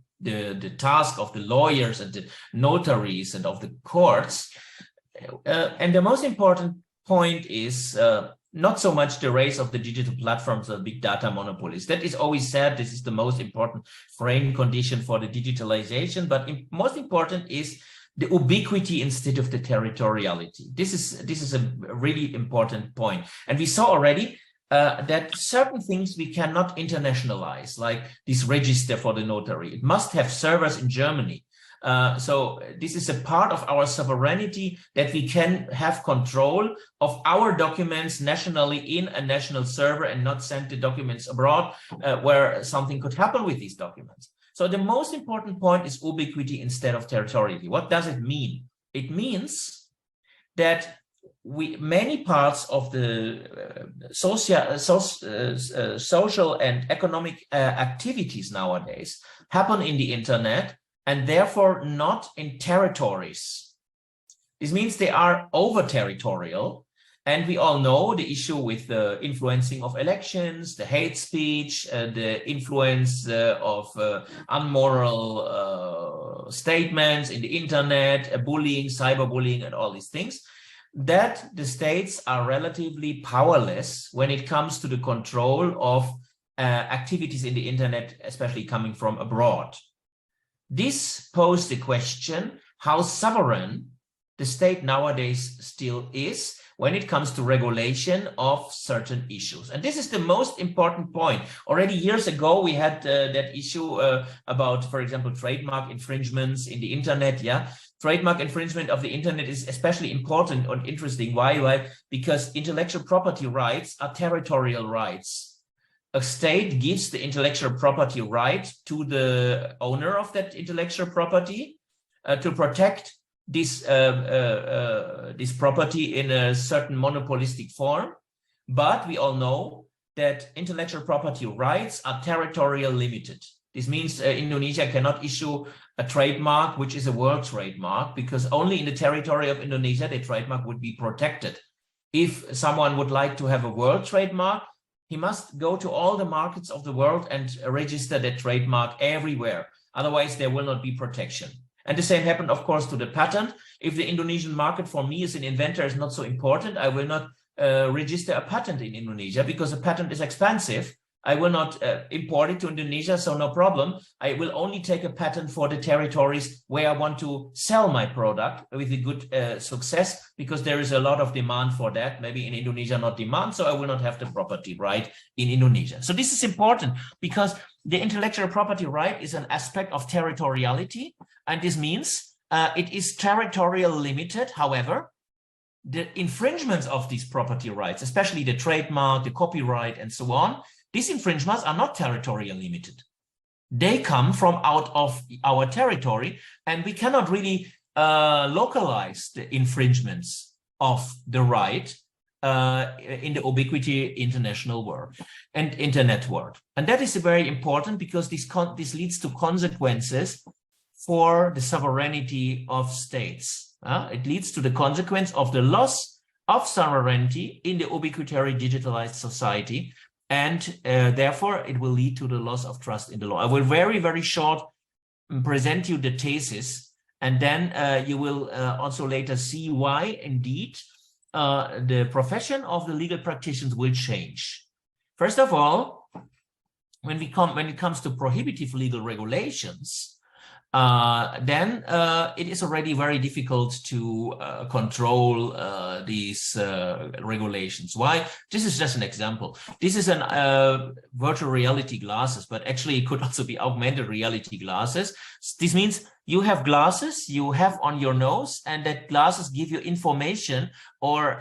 task of the lawyers and the notaries and of the courts? And the most important point is not so much the rise of the digital platforms or big data monopolies. That is always said, this is the most important frame condition for the digitalization, but most important is the ubiquity instead of the territoriality. This is a really important point. And we saw already that certain things we cannot internationalize, like this register for the notary. It must have servers in Germany. So this is a part of our sovereignty, that we can have control of our documents nationally in a national server and not send the documents abroad where something could happen with these documents. So the most important point is ubiquity instead of territoriality. What does it mean? It means that many parts of the social and economic activities nowadays happen in the internet, and therefore not in territories. This means they are over-territorial, and we all know the issue with the influencing of elections, the hate speech, the influence of unmoral statements in the internet, bullying, cyberbullying, and all these things, that the states are relatively powerless when it comes to the control of activities in the internet, especially coming from abroad. This posed the question how sovereign the state nowadays still is when it comes to regulation of certain issues. And this is the most important point. Already years ago, we had that issue about, for example, trademark infringements in the internet. Yeah, trademark infringement of the internet is especially important and interesting. Why? Because intellectual property rights are territorial rights. A state gives the intellectual property right to the owner of that intellectual property to protect this property in a certain monopolistic form. But we all know that intellectual property rights are territorial limited. This means Indonesia cannot issue a trademark which is a world trademark, because only in the territory of Indonesia the trademark would be protected. If someone would like to have a world trademark, he must go to all the markets of the world and register that trademark everywhere. Otherwise, there will not be protection. And the same happened, of course, to the patent. If the Indonesian market for me as an inventor is not so important, I will not register a patent in Indonesia, because a patent is expensive. I will not import it to Indonesia, so no problem. I will only take a patent for the territories where I want to sell my product with a good success, because there is a lot of demand for that. Maybe in Indonesia not demand, so I will not have the property right in Indonesia. So this is important, because the intellectual property right is an aspect of territoriality, and this means it is territorial limited. However, the infringements of these property rights, especially the trademark, the copyright, and so on, these infringements are not territorial limited. They come from out of our territory, and we cannot really localize the infringements of the right in the ubiquity international world and internet world. And that is very important, because this leads to consequences for the sovereignty of states. It leads to the consequence of the loss of sovereignty in the ubiquitary digitalized society, and therefore it will lead to the loss of trust in the law. I will very, very short present you the thesis, and then you will also later see why indeed the profession of the legal practitioners will change. First of all, when it comes to prohibitive legal regulations, then it is already very difficult to control these regulations. Why? This is just an example. This is an virtual reality glasses, but actually it could also be augmented reality glasses. This means you have glasses you have on your nose, and that glasses give you information or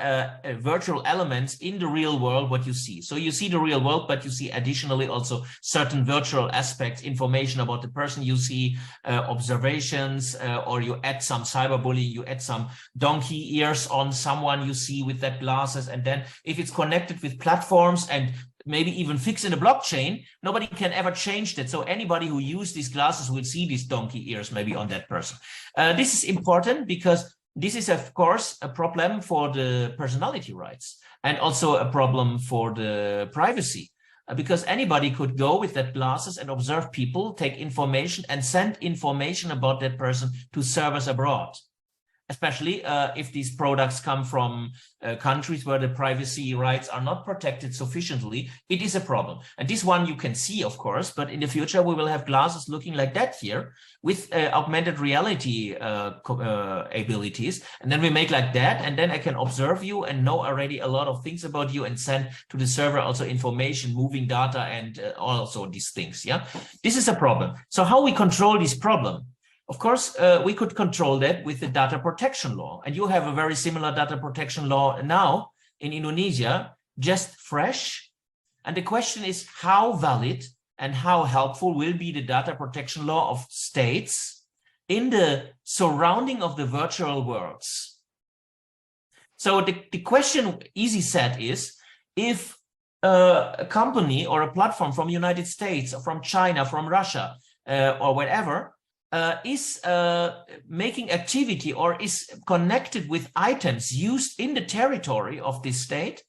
virtual elements in the real world what you see. So you see the real world, but you see additionally also certain virtual aspects, information about the person you see, observations, or you add some cyberbullying, you add some donkey ears on someone you see with that glasses. And then if it's connected with platforms and maybe even fixed in a blockchain, nobody can ever change that. So anybody who uses these glasses will see these donkey ears maybe on that person. This is important because this is, of course, a problem for the personality rights and also a problem for the privacy, because anybody could go with that glasses and observe people, take information and send information about that person to servers abroad. Especially if these products come from countries where the privacy rights are not protected sufficiently, it is a problem. And this one you can see, of course, but in the future we will have glasses looking like that here with augmented reality abilities. And then we make like that, and then I can observe you and know already a lot of things about you and send to the server also information, moving data, and also these things. Yeah, this is a problem. So how we control this problem? Of course, we could control that with the data protection law. And you have a very similar data protection law now in Indonesia, just fresh. And the question is how valid and how helpful will be the data protection law of states in the surrounding of the virtual worlds. So the question, easy said, is if a company or a platform from the United States or from China, from Russia, or whatever, is making activity or is connected with items used in the territory of this state,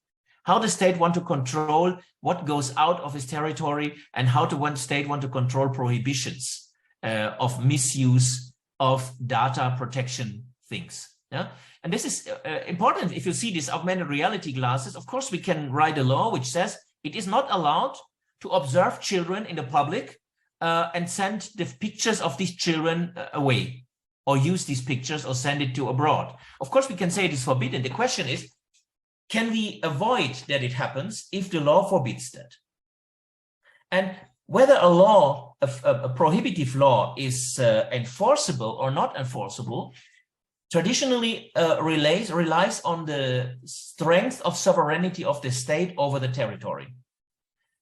how the state want to control what goes out of its territory, and how one state want to control prohibitions of misuse of data protection things. Yeah, and this is important. If you see these augmented reality glasses, of course we can write a law which says it is not allowed to observe children in the public and send the pictures of these children away, or use these pictures or send it to abroad. Of course, we can say it is forbidden. The question is, can we avoid that it happens if the law forbids that? And whether a law, a prohibitive law, is enforceable or not enforceable, traditionally relies on the strength of sovereignty of the state over the territory.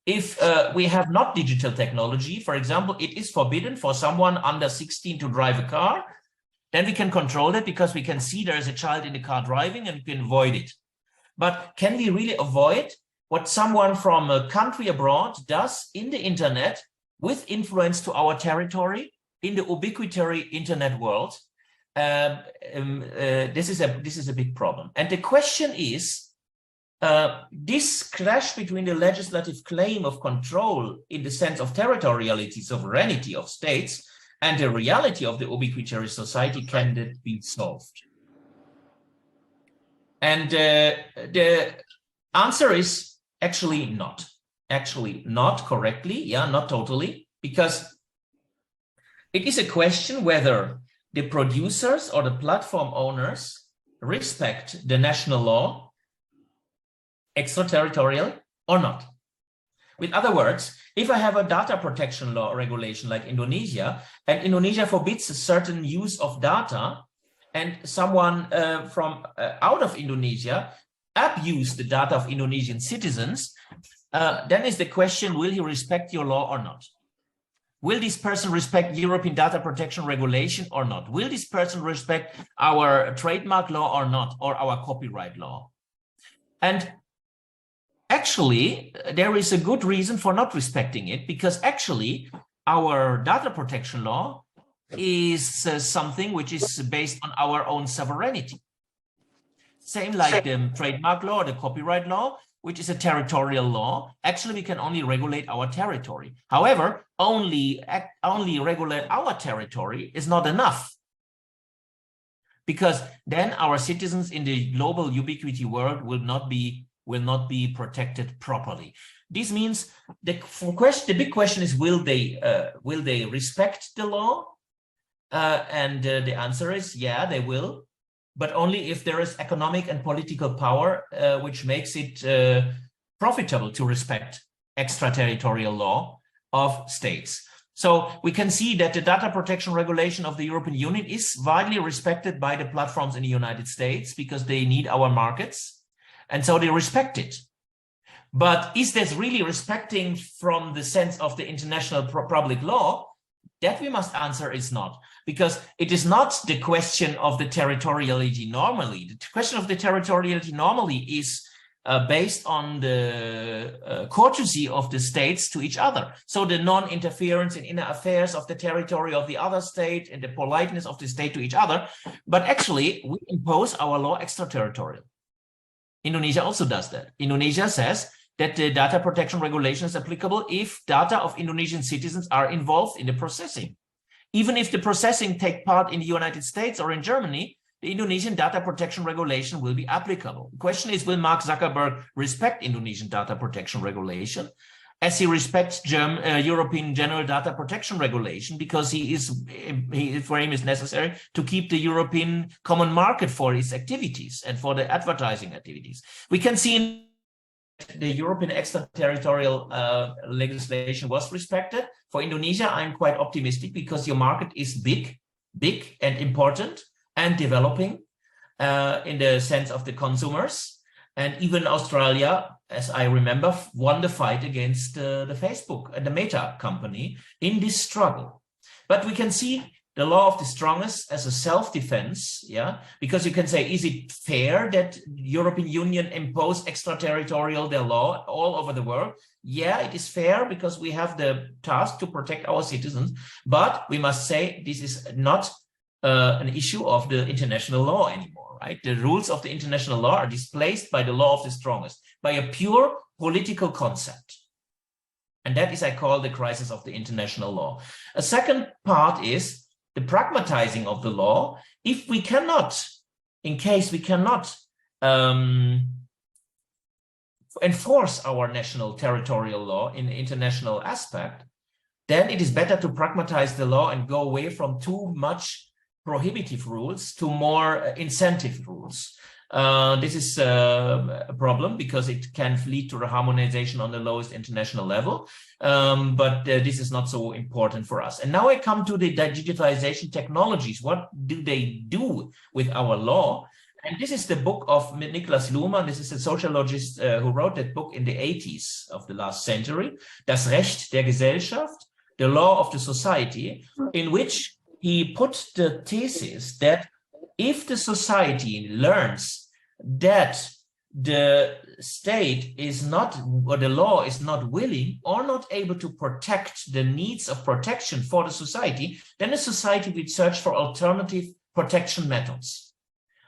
If we have not digital technology, for example, it is forbidden for someone under 16 to drive a car, then we can control it because we can see there is a child in the car driving and we can avoid it. But can we really avoid what someone from a country abroad does in the internet with influence to our territory in the ubiquitous internet world? This is a big problem. And the question is, this clash between the legislative claim of control in the sense of territoriality, sovereignty of states, and the reality of the ubiquitous society, can that be solved? And the answer is actually not. Actually not correctly, yeah, not totally, because it is a question whether the producers or the platform owners respect the national law, extraterritorial or not. With other words, if I have a data protection law or regulation like Indonesia, and Indonesia forbids a certain use of data, and someone from out of Indonesia abuse the data of Indonesian citizens, then is the question, will he respect your law or not? Will this person respect European data protection regulation or not? Will this person respect our trademark law or not, or our copyright law? And actually, there is a good reason for not respecting it, because actually our data protection law is something which is based on our own sovereignty. Same like the trademark law, the copyright law, which is a territorial law. Actually, we can only regulate our territory. However, only regulate our territory is not enough, because then our citizens in the global ubiquity world will not be protected properly. This means the big question is, will they respect the law? And the answer is, yeah, they will, but only if there is economic and political power which makes it profitable to respect extraterritorial law of states. So we can see that the data protection regulation of the European Union is widely respected by the platforms in the United States because they need our markets, and so they respect it. But is this really respecting from the sense of the international public law? That we must answer is not, because it is not the question of the territoriality normally. The question of the territoriality normally is based on the courtesy of the states to each other. So the non-interference in inner affairs of the territory of the other state and the politeness of the state to each other. But actually, we impose our law extraterritorial. Indonesia also does that. Indonesia says that the data protection regulation is applicable if data of Indonesian citizens are involved in the processing. Even if the processing take part in the United States or in Germany, the Indonesian data protection regulation will be applicable. The question is, will Mark Zuckerberg respect Indonesian data protection regulation as he respects European general data protection regulation, because for him is necessary to keep the European common market for his activities and for the advertising activities. We can see the European extraterritorial legislation was respected. For Indonesia, I'm quite optimistic because your market is big. big and important and developing in the sense of the consumers. And even Australia, as I remember, won the fight against the Facebook and the Meta company in this struggle. But we can see the law of the strongest as a self-defense, yeah, because you can say, is it fair that European Union impose extraterritorial their law all over the world? Yeah, it is fair because we have the task to protect our citizens, but we must say this is not an issue of the international law anymore, right? The rules of the international law are displaced by the law of the strongest, by a pure political concept. And that is, I call, the crisis of the international law. A second part is the pragmatizing of the law. If we cannot, in case we cannot enforce our national territorial law in the international aspect, then it is better to pragmatize the law and go away from too much prohibitive rules to more incentive rules. This is a problem because it can lead to a harmonization on the lowest international level, but this is not so important for us. And now I come to the digitalization technologies. What do they do with our law? And this is the book of Niklas Luhmann. This is a sociologist who wrote that book in the 80s of the last century, Das Recht der Gesellschaft, the law of the society, in which he put the thesis that if the society learns that the state is not, or the law is not willing or not able to protect the needs of protection for the society, then the society will search for alternative protection methods.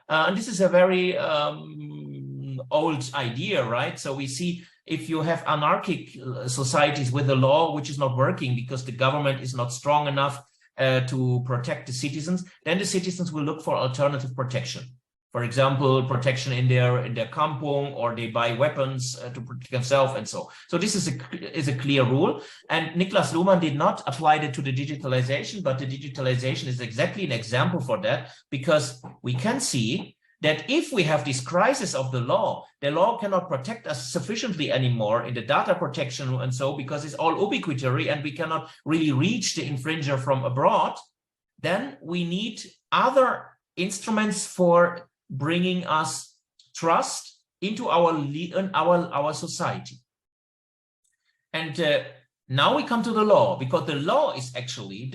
And this is a very old idea, right? So we see if you have anarchic societies with a law which is not working because the government is not strong enough to protect the citizens, then the citizens will look for alternative protection. For example, protection in their kampung, or they buy weapons to protect themselves and so. So this is a clear rule. And Niklas Luhmann did not apply it to the digitalization, but the digitalization is exactly an example for that, because we can see that if we have this crisis of the law cannot protect us sufficiently anymore in the data protection and so, because it's all ubiquitary and we cannot really reach the infringer from abroad, then we need other instruments for bringing us trust into our society. And now we come to the law, because the law is actually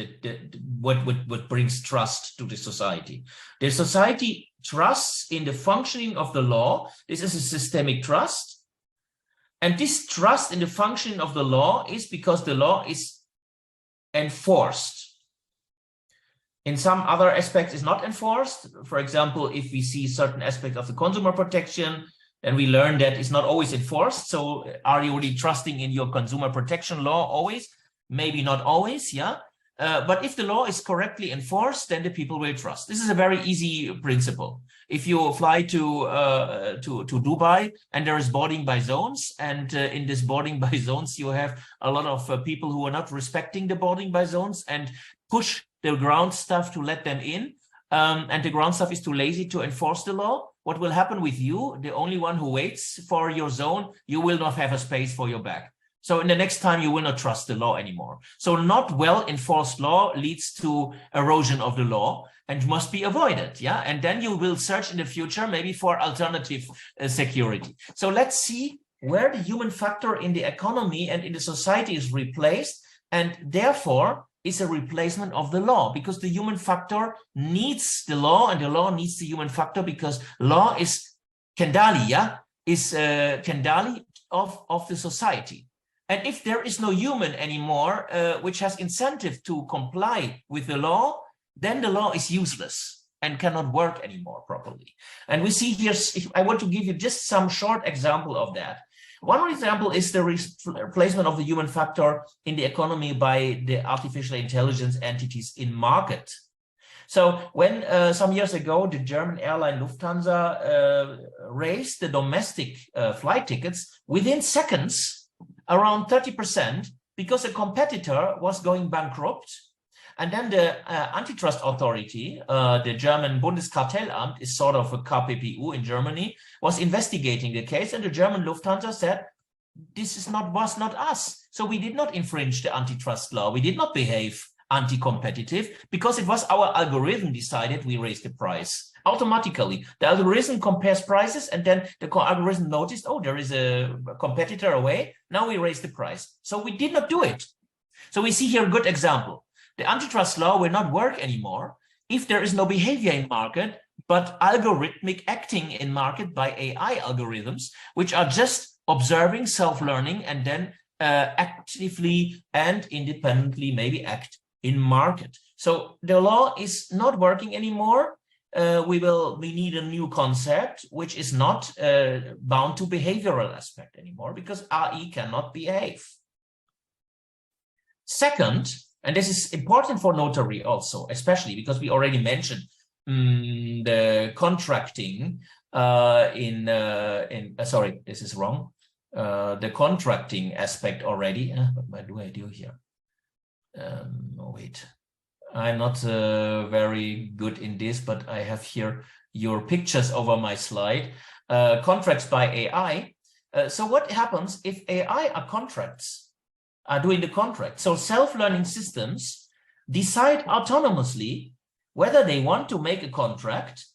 what brings trust to the society. The society trusts in the functioning of the law. This is a systemic trust. And this trust in the functioning of the law is because the law is enforced. In some other aspects, it's not enforced. For example, if we see certain aspects of the consumer protection, then we learn that it's not always enforced. So are you really trusting in your consumer protection law always? Maybe not always, yeah. But if the law is correctly enforced, then the people will trust. This is a very easy principle. If you fly to Dubai and there is boarding by zones, and in this boarding by zones, you have a lot of people who are not respecting the boarding by zones and push the ground staff to let them in, and the ground staff is too lazy to enforce the law. What will happen with you, the only one who waits for your zone, you will not have a space for your bag. So in the next time, you will not trust the law anymore. So not well enforced law leads to erosion of the law and must be avoided. Yeah, and then you will search in the future maybe for alternative security. So let's see where the human factor in the economy and in the society is replaced, and therefore is a replacement of the law, because the human factor needs the law and the law needs the human factor, because law is kendali, yeah, is kendali of the society. And if there is no human anymore, which has incentive to comply with the law, then the law is useless and cannot work anymore properly. And we see here, I want to give you just some short example of that. One example is the replacement of the human factor in the economy by the artificial intelligence entities in market. So when some years ago, the German airline Lufthansa raised the domestic flight tickets within seconds, around 30%, because a competitor was going bankrupt. And then the antitrust authority, the German Bundeskartellamt, is sort of a KPPU in Germany, was investigating the case, and the German Lufthansa said, this was not us. So we did not infringe the antitrust law. We did not behave anti-competitive because it was our algorithm decided we raised the price. Automatically, the algorithm compares prices and then the algorithm noticed, oh, there is a competitor away. Now we raise the price. So we did not do it. So we see here a good example. The antitrust law will not work anymore if there is no behavior in market, but algorithmic acting in market by AI algorithms, which are just observing, self-learning, and then actively and independently maybe act in market. So the law is not working anymore. We need a new concept, which is not bound to behavioral aspect anymore because AI cannot behave. Second, and this is important for notary also, especially because we already mentioned the contracting sorry, this is wrong. The contracting aspect already. What do I do here? Oh, wait. I'm not very good in this, but I have here your pictures over my slide. Contracts by AI. So what happens if AI are doing the contract? So self-learning systems decide autonomously whether they want to make a contract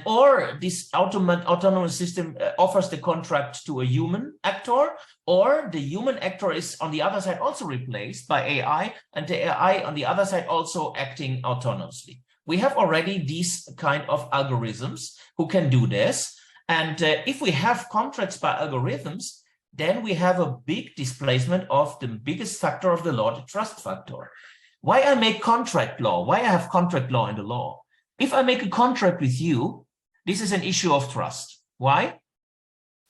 or this autonomous system offers the contract to a human actor, or the human actor is on the other side also replaced by AI, and the AI on the other side also acting autonomously. We have already these kind of algorithms who can do this. And if we have contracts by algorithms, then we have a big displacement of the biggest factor of the law, the trust factor. Why I make contract law? Why I have contract law in the law? If I make a contract with you, this is an issue of trust. Why?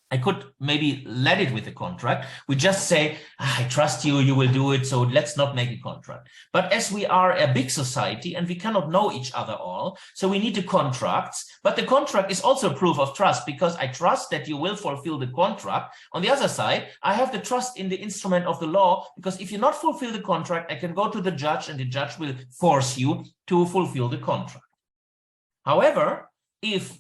I could maybe let it with a contract. We just say, I trust you, you will do it, so let's not make a contract. But as we are a big society and we cannot know each other all, so we need the contracts. But the contract is also proof of trust because I trust that you will fulfill the contract. On the other side, I have the trust in the instrument of the law because if you not fulfill the contract, I can go to the judge and the judge will force you to fulfill the contract. However, if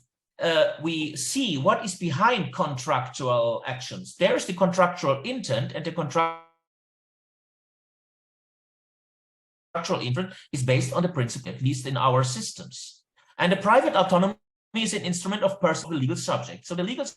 we see what is behind contractual actions, there is the contractual intent, and the contractual intent is based on the principle, at least in our systems. And the private autonomy is an instrument of personal legal subject. So the legal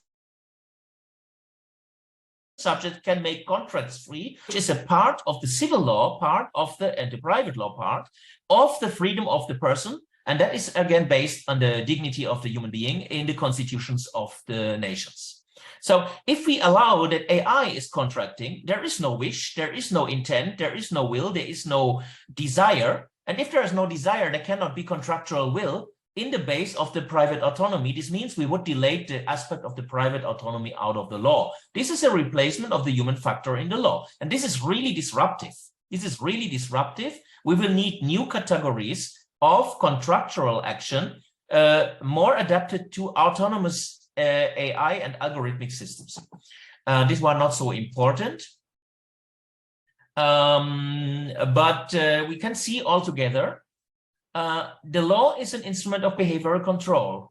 subject can make contracts free, which is a part of the civil law part of and the private law part of the freedom of the person. And that is, again, based on the dignity of the human being in the constitutions of the nations. So if we allow that AI is contracting, there is no wish, there is no intent, there is no will, there is no desire. And if there is no desire, there cannot be contractual will in the base of the private autonomy. This means we would delete the aspect of the private autonomy out of the law. This is a replacement of the human factor in the law. And this is really disruptive. This is really disruptive. We will need new categories of contractual action, more adapted to autonomous AI and algorithmic systems. This one not so important, but we can see altogether the law is an instrument of behavioral control,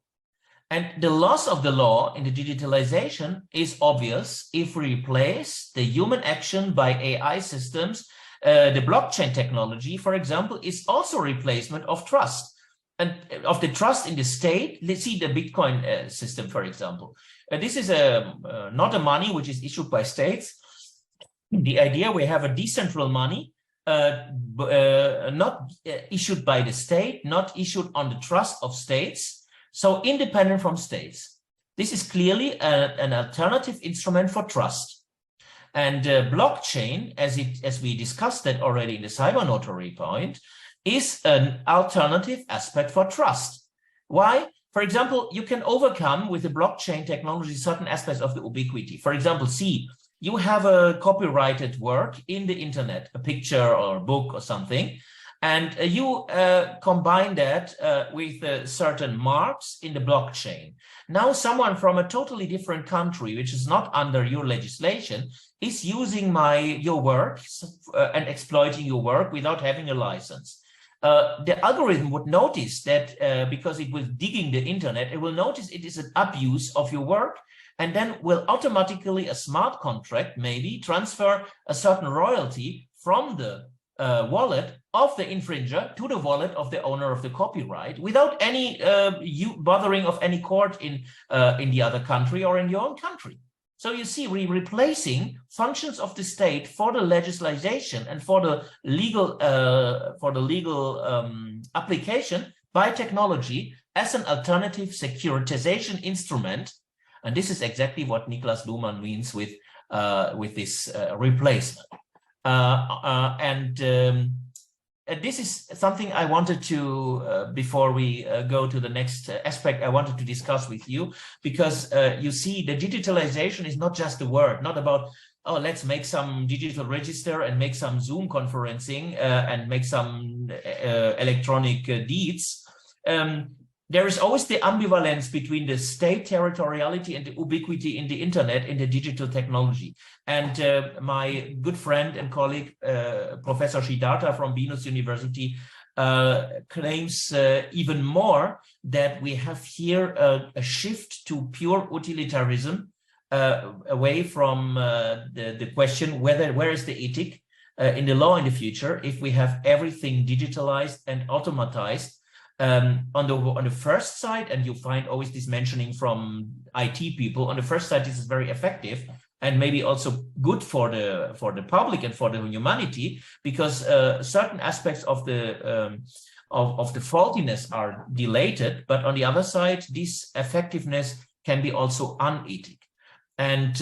and the loss of the law in the digitalization is obvious if we replace the human action by AI systems. The blockchain technology, for example, is also replacement of trust and of the trust in the state. Let's see the Bitcoin system, for example. This is not a money which is issued by states. The idea we have a decentral money, not issued by the state, not issued on the trust of states, so independent from states. This is clearly an alternative instrument for trust. And blockchain, as we discussed that already in the cyber notary point, is an alternative aspect for trust. Why? For example, you can overcome with the blockchain technology certain aspects of the ubiquity. For example, see, you have a copyrighted work in the internet, a picture or a book or something, and you combine that with certain marks in the blockchain. Now someone from a totally different country, which is not under your legislation, is using your work and exploiting your work without having a license. The algorithm would notice that because it was digging the internet, it will notice it is an abuse of your work, and then will automatically a smart contract maybe transfer a certain royalty from the wallet of the infringer to the wallet of the owner of the copyright without any bothering of any court in the other country or in your own country. So you see, we're replacing functions of the state for the legislation and for the legal application by technology as an alternative securitization instrument. And this is exactly what Niklas Luhmann means with this replacement. This is something I wanted to, before we go to the next aspect, I wanted to discuss with you, because you see, the digitalization is not just a word, not about, oh, let's make some digital register and make some Zoom conferencing and make some electronic deeds. There is always the ambivalence between the state territoriality and the ubiquity in the internet, in the digital technology. And my good friend and colleague, Professor Siddhartha from Venus University, claims even more that we have here a shift to pure utilitarianism, away from the question where is the ethic in the law in the future if we have everything digitalized and automatized. On the first side, and you find always this mentioning from IT people, on the first side, this is very effective and maybe also good for the public and for the humanity, because certain aspects of the faultiness are dilated, but on the other side, this effectiveness can be also unethic. And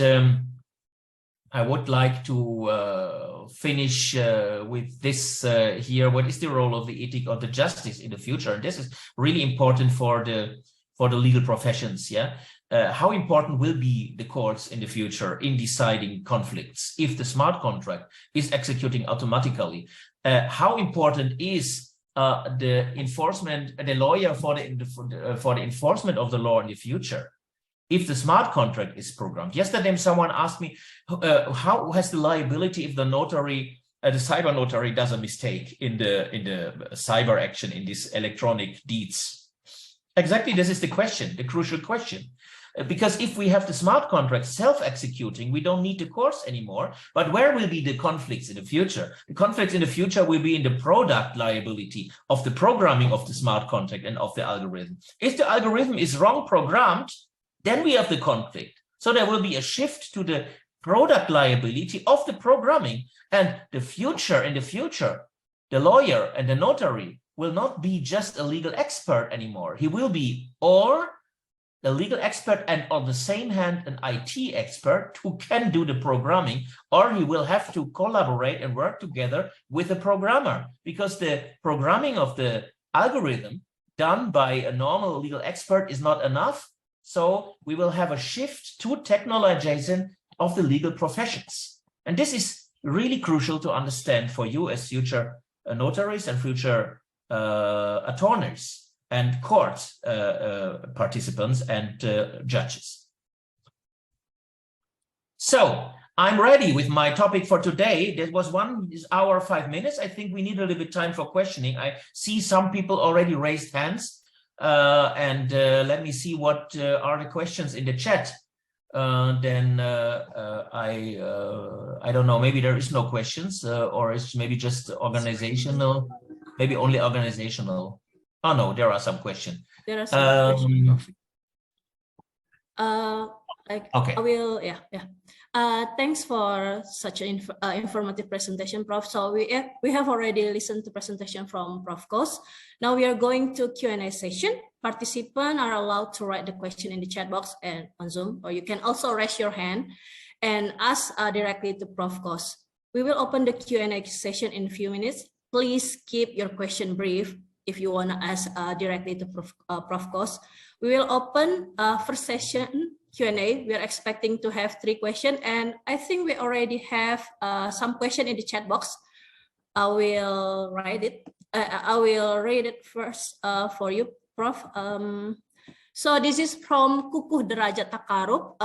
I would like to finish with this here. What is the role of the ethic or the justice in the future? And this is really important for the legal professions. Yeah, how important will be the courts in the future in deciding conflicts if the smart contract is executing automatically? How important is the enforcement, the lawyer for the enforcement of the law in the future if the smart contract is programmed? Yesterday, someone asked me, how has the liability if the notary, the cyber notary, does a mistake in the cyber action in these electronic deeds? Exactly, this is the question, the crucial question. Because if we have the smart contract self-executing, we don't need the courts anymore. But where will be the conflicts in the future? The conflicts in the future will be in the product liability of the programming of the smart contract and of the algorithm. If the algorithm is wrong programmed, then we have the conflict. So there will be a shift to the product liability of the programming, and in the future, the lawyer and the notary will not be just a legal expert anymore. He will be or the legal expert and on the same hand, an IT expert who can do the programming, or he will have to collaborate and work together with a programmer, because the programming of the algorithm done by a normal legal expert is not enough. So we will have a shift to technologization of the legal professions. And this is really crucial to understand for you as future notaries and future attorneys and court participants and judges. So I'm ready with my topic for today. There was 1 hour, 5 minutes. I think we need a little bit of time for questioning. I see some people already raised hands. Let me see what are the questions in the chat. I don't know, maybe there is no questions, or it's maybe just organizational, maybe only organizational. Oh no, there are some questions. There are some questions. Okay. I will, yeah. Thanks for such an informative presentation, Prof. So we have already listened to presentation from Prof. Koos. Now we are going to Q&A session. Participants are allowed to write the question in the chat box and on Zoom, or you can also raise your hand and ask directly to Prof. Koos. We will open the Q&A session in a few minutes. Please keep your question brief if you want to ask directly to Prof. Koos. We will open first session Q&A. We are expecting to have 3 questions, and I think we already have some question in the chat box. I will write it. I will read it first for you, Prof. So this is from Kukuh Derajat Takarub.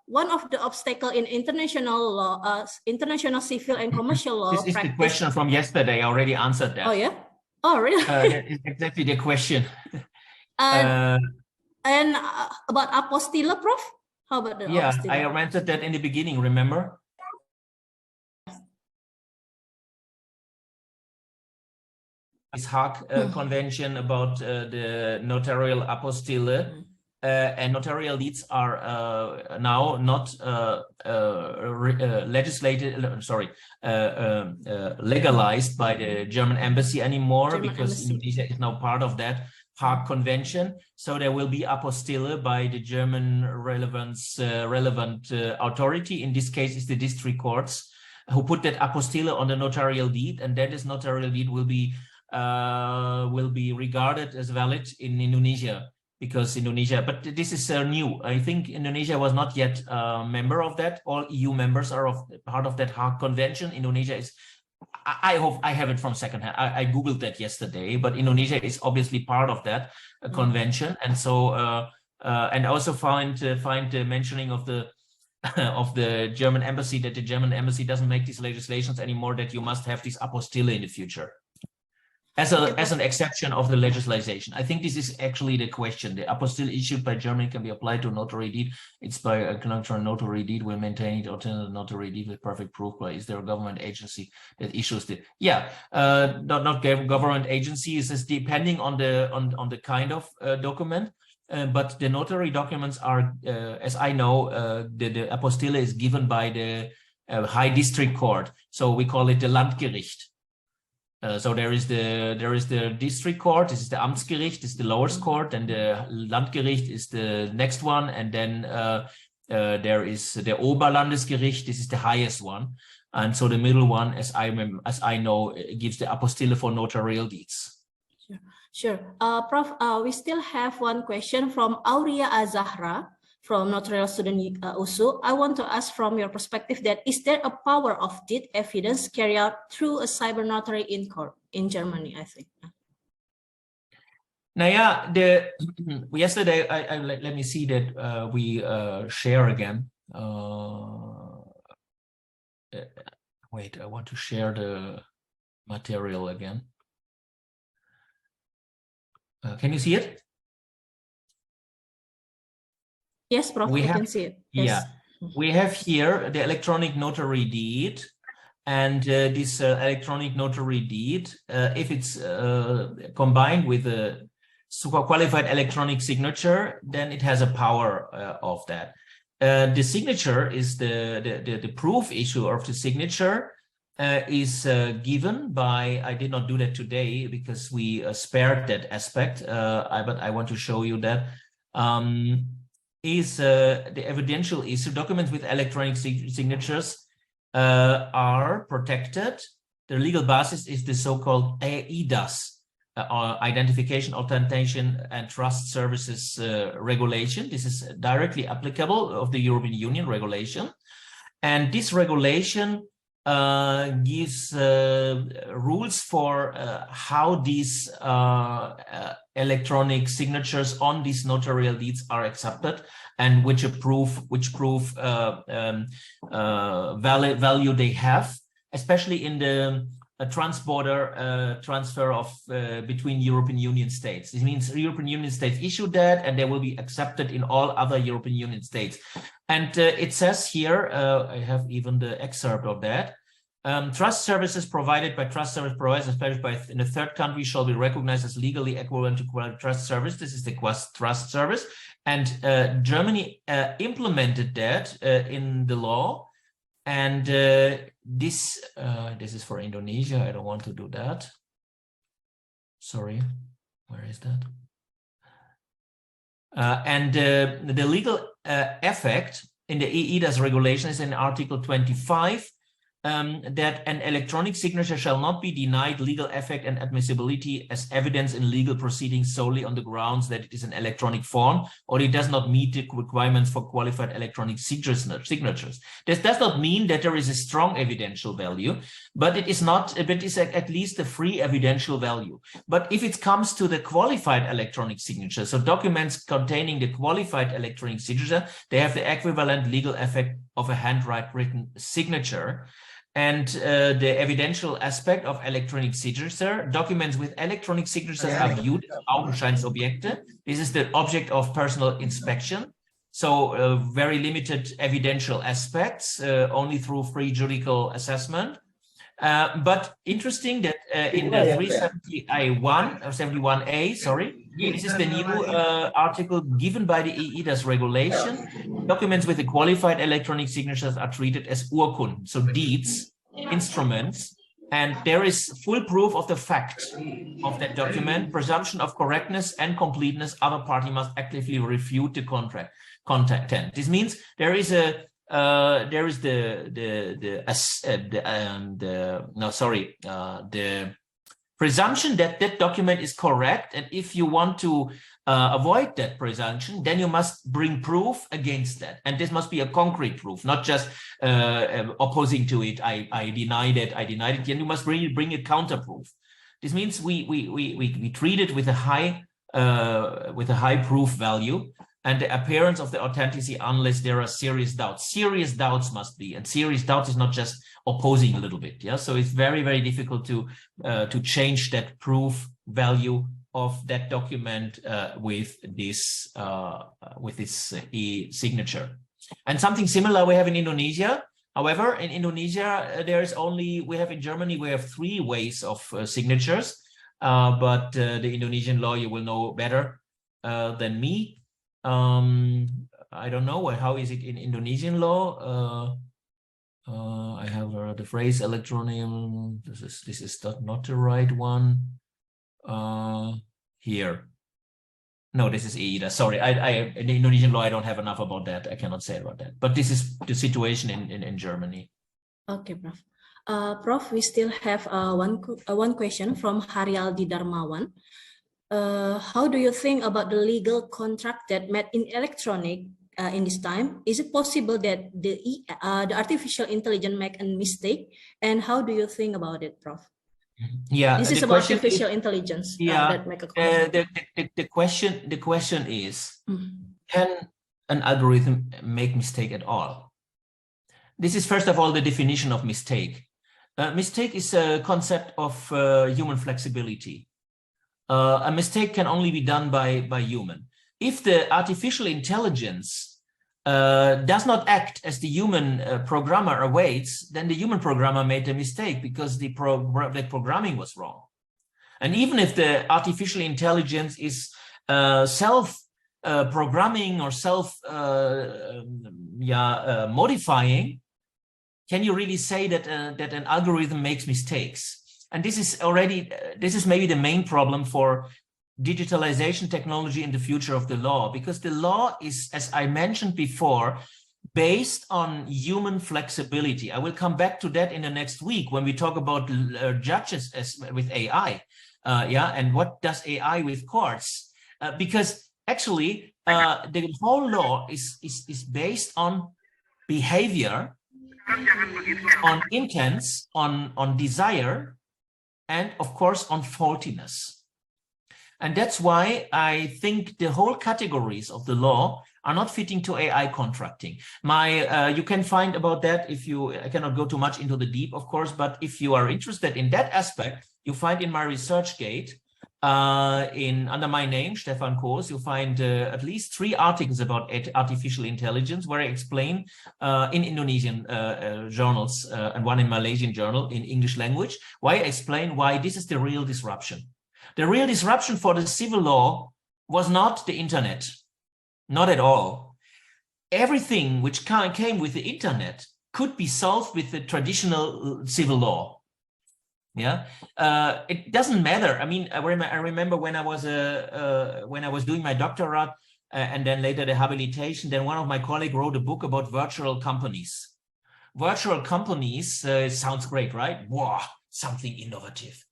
One of the obstacles in international law, international civil and commercial law. This is the question from yesterday. I already answered that. Oh yeah. Oh really? That is exactly the question. And about apostilla, Prof? How about the apostilla? I answered that in the beginning, remember? this Hague Convention about the notarial apostille. And notarial deeds are now not legalized by the German embassy anymore, because Indonesia is now part of that Hague Convention. So there will be apostille by the German relevant authority. In this case, is the district courts who put that apostille on the notarial deed, and that is notarial deed will be regarded as valid in Indonesia. Because Indonesia, but this is new. I think Indonesia was not yet a member of that. All EU members are part of that Hague Convention. Indonesia is, I hope I have it from secondhand. I Googled that yesterday, but Indonesia is obviously part of that convention. And so, and also find the mentioning of the German embassy, that the German embassy doesn't make these legislations anymore, that you must have this apostille in the future. As an exception of the legislation. I think this is actually the question. The apostille issued by Germany can be applied to notary deed. It's by a conjuncture notary deed will maintain it, alternative notary deed with perfect proof. But is there a government agency that issues it? Yeah, not government agency. Is depending on the kind of document. But the notary documents are, as I know, the apostille is given by the High District Court. So we call it the Landgericht. So there is the district court, this is the Amtsgericht, this is the lowest court, and the Landgericht is the next one, and then there is the Oberlandesgericht, this is the highest one, and so the middle one, as I know, gives the apostille for notarial deeds. Sure. Prof, we still have one question from Aurea Azahra from Notarial student USU. I want to ask from your perspective that is there a power of deed evidence carried out through a cyber notary in court in Germany, I think. Now, yeah, yesterday, let me see that we share again. Wait, I want to share the material again. Can you see it? Yes, Prof, we can see it. Yes. Yeah, we have here the electronic notary deed, and this electronic notary deed, if it's combined with a qualified electronic signature, then it has a power of that. The signature is the proof issue of the signature is given by, I did not do that today because we spared that aspect, but I want to show you that. Is the evidential issue. Documents with electronic signatures are protected. The legal basis is the so-called EIDAS, Identification, Authentication, and Trust Services Regulation. This is directly applicable of the European Union regulation. And this regulation gives rules for how these electronic signatures on these notarial deeds are accepted, and which proof value they have, especially in the trans-border transfer of between European Union states. This means European Union states issue that, and they will be accepted in all other European Union states. And it says here, I have even the excerpt of that. Trust services provided by trust service providers, especially in a third country, shall be recognized as legally equivalent to trust service. This is the trust service. And Germany implemented that in the law. And this is for Indonesia. I don't want to do that. Sorry, where is that? And the legal effect in the EIDAS regulation is in Article 25, that an electronic signature shall not be denied legal effect and admissibility as evidence in legal proceedings solely on the grounds that it is an electronic form or it does not meet the requirements for qualified electronic signatures. This does not mean that there is a strong evidential value, but it is not, but it is at least a free evidential value. But if it comes to the qualified electronic signature, so documents containing the qualified electronic signature, they have the equivalent legal effect of a handwritten signature. And the evidential aspect of electronic signature, documents with electronic signatures are viewed as Augenscheinsobjekte. This is the object of personal inspection. So very limited evidential aspects, only through free judicial assessment. But interesting that in the 370I1 or 71A, sorry, this is the new article given by the EIDAS regulation. Documents with the qualified electronic signatures are treated as Urkunden, so deeds, instruments, and there is full proof of the fact of that document, presumption of correctness and completeness. Other party must actively refute the content. This means there is the presumption that that document is correct, and if you want to avoid that presumption, then you must bring proof against that, and this must be a concrete proof, not just opposing to it. I denied it. Then you must bring a counter proof. This means we treat it with a high proof value and the appearance of the authenticity unless there are serious doubts. Serious doubts must be, and serious doubts is not just opposing a little bit. Yeah, so it's very, very difficult to change that proof value of that document with this e-signature. And something similar we have in Indonesia. However, in Indonesia, in Germany, we have 3 ways of signatures, but the Indonesian law you will know better than me. I don't know, how is it in Indonesian law? I have the phrase electronic. This is not the right one. Here. No, this is EIDA. Sorry, in the Indonesian law, I don't have enough about that. I cannot say about that. But this is the situation in Germany. Okay, Prof. Prof, we still have one question from Haryaldi Darmawan. How do you think about the legal contract that made in electronic in this time? Is it possible that the artificial intelligence make a mistake? And how do you think about it, Prof? Yeah, this is about artificial intelligence. Yeah, that make a contract. the question is, can an algorithm make mistake at all? This is first of all the definition of mistake. Mistake is a concept of human flexibility. A mistake can only be done by human. If the artificial intelligence does not act as the human programmer awaits, then the human programmer made a mistake because the programming was wrong. And even if the artificial intelligence is self-programming or self-modifying, can you really say that that an algorithm makes mistakes? And this is maybe the main problem for digitalization technology in the future of the law, because the law is, as I mentioned before, based on human flexibility. I will come back to that in the next week when we talk about judges with AI. And what does AI with courts? Because actually, the whole law is based on behavior, on intents, on desire, and of course on faultiness. And that's why I think the whole categories of the law are not fitting to AI contracting. You can find about that I cannot go too much into the deep, of course, but if you are interested in that aspect, you find in my ResearchGate, under my name, Stefan Koos, you'll find at least 3 articles about artificial intelligence where I explain in Indonesian journals and one in Malaysian journal in English language, why I explain why this is the real disruption. The real disruption for the civil law was not the internet, not at all. Everything which came with the internet could be solved with the traditional civil law. Yeah, it doesn't matter. I mean, I remember when I was doing my doctorate and then later the habilitation. Then one of my colleagues wrote a book about virtual companies. Virtual companies sounds great, right? Wow, something innovative.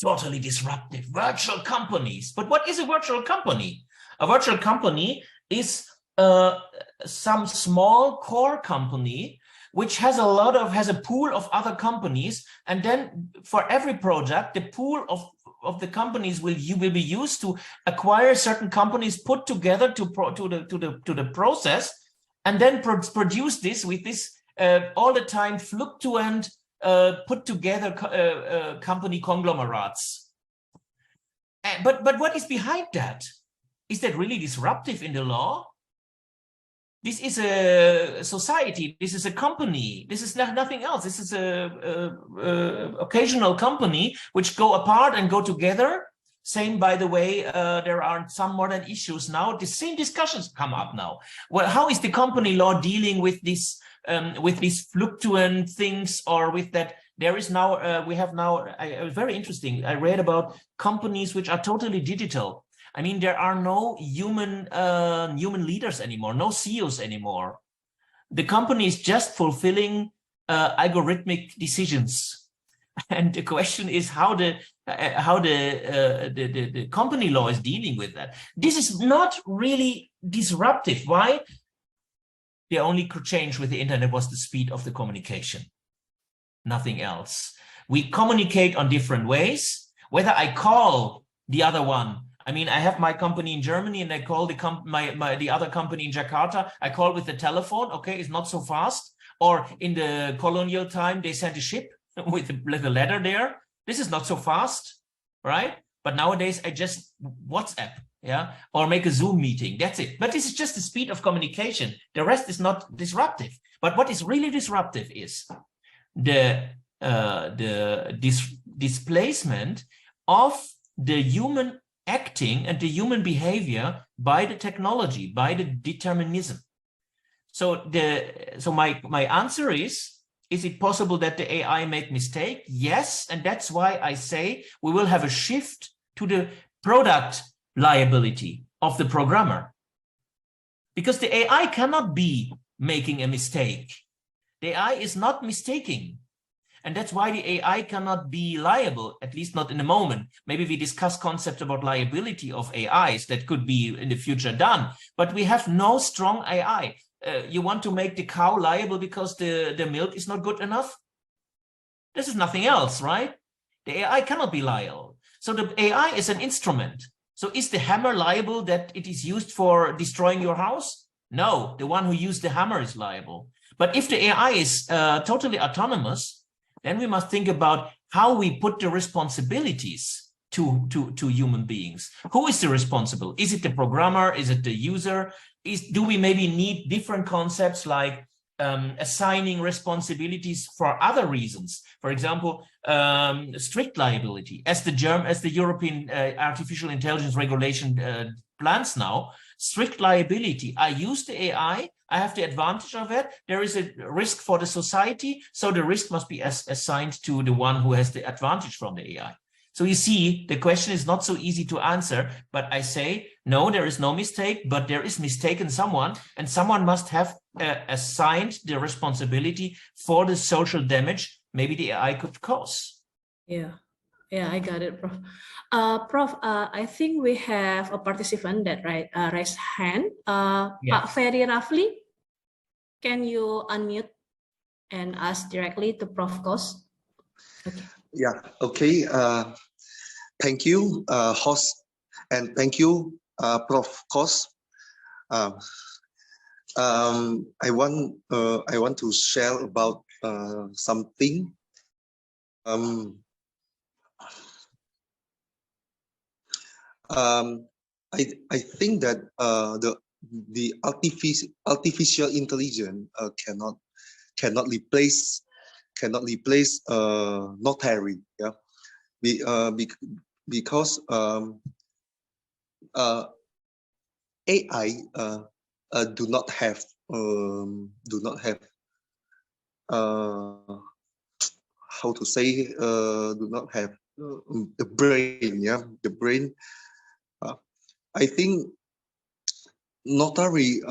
Totally disruptive, virtual companies. But what is a virtual company? A virtual company is some small core company which has a pool of other companies, and then for every project, the pool of the companies will be used to acquire certain companies, put together to the process, and then produce this with this all the time fluctuant. Put together company conglomerates. But what is behind that? Is that really disruptive in the law? This is a society. This is a company. This is nothing else. This is a occasional company which go apart and go together. Same, by the way, there are some modern issues now. The same discussions come up now. Well, how is the company law dealing with this, with these fluctuant things, or with that? There is now, we have now, very interesting. I read about companies which are totally digital. I mean, there are no human leaders anymore, no CEOs anymore. The company is just fulfilling algorithmic decisions. And the question is how the company law is dealing with that. This is not really disruptive. Why? The only change with the internet was the speed of the communication. Nothing else. We communicate on different ways. Whether I call the other one, I mean, I have my company in Germany and I call the other company in Jakarta. I call with the telephone. Okay, it's not so fast. Or in the colonial time, they sent a ship with a letter there. This is not so fast, right? But nowadays, I just WhatsApp, yeah, or make a Zoom meeting. That's it. But this is just the speed of communication. The rest is not disruptive. But what is really disruptive is the displacement of the human acting and the human behavior by the technology, by the determinism. So my answer is it possible that the AI make mistake? Yes, and that's why I say we will have a shift to the product liability of the programmer. Because the AI cannot be making a mistake. The AI is not mistaking. And that's why the AI cannot be liable, at least not in the moment. Maybe we discuss concepts about liability of AIs that could be in the future done, but we have no strong AI. You want to make the cow liable because the milk is not good enough? This is nothing else, right? The AI cannot be liable. So the AI is an instrument. So is the hammer liable that it is used for destroying your house? No, the one who used the hammer is liable. But if the AI is totally autonomous, then we must think about how we put the responsibilities to human beings. Who is the responsible? Is it the programmer? Is it the user? Do we maybe need different concepts like assigning responsibilities for other reasons? For example, strict liability, as the European artificial intelligence regulation plans now. Strict liability. I use the AI. I have the advantage of it. There is a risk for the society, so the risk must be assigned to the one who has the advantage from the AI. So you see, the question is not so easy to answer, but I say, no, there is no mistake, but there is mistaken someone, and someone must have assigned the responsibility for the social damage maybe the AI could cause. Yeah, I got it, Prof. Prof, I think we have a participant that raised hand. Pak Ferry Rafli, can you unmute and ask directly to Prof. Koos? Okay. Yeah, okay. Thank you, host, and thank you, Prof. Koos. I want to share about something. I think that the artificial intelligence cannot replace notary, yeah, because AI do not have how to say, do not have the brain, yeah, the brain. I think notary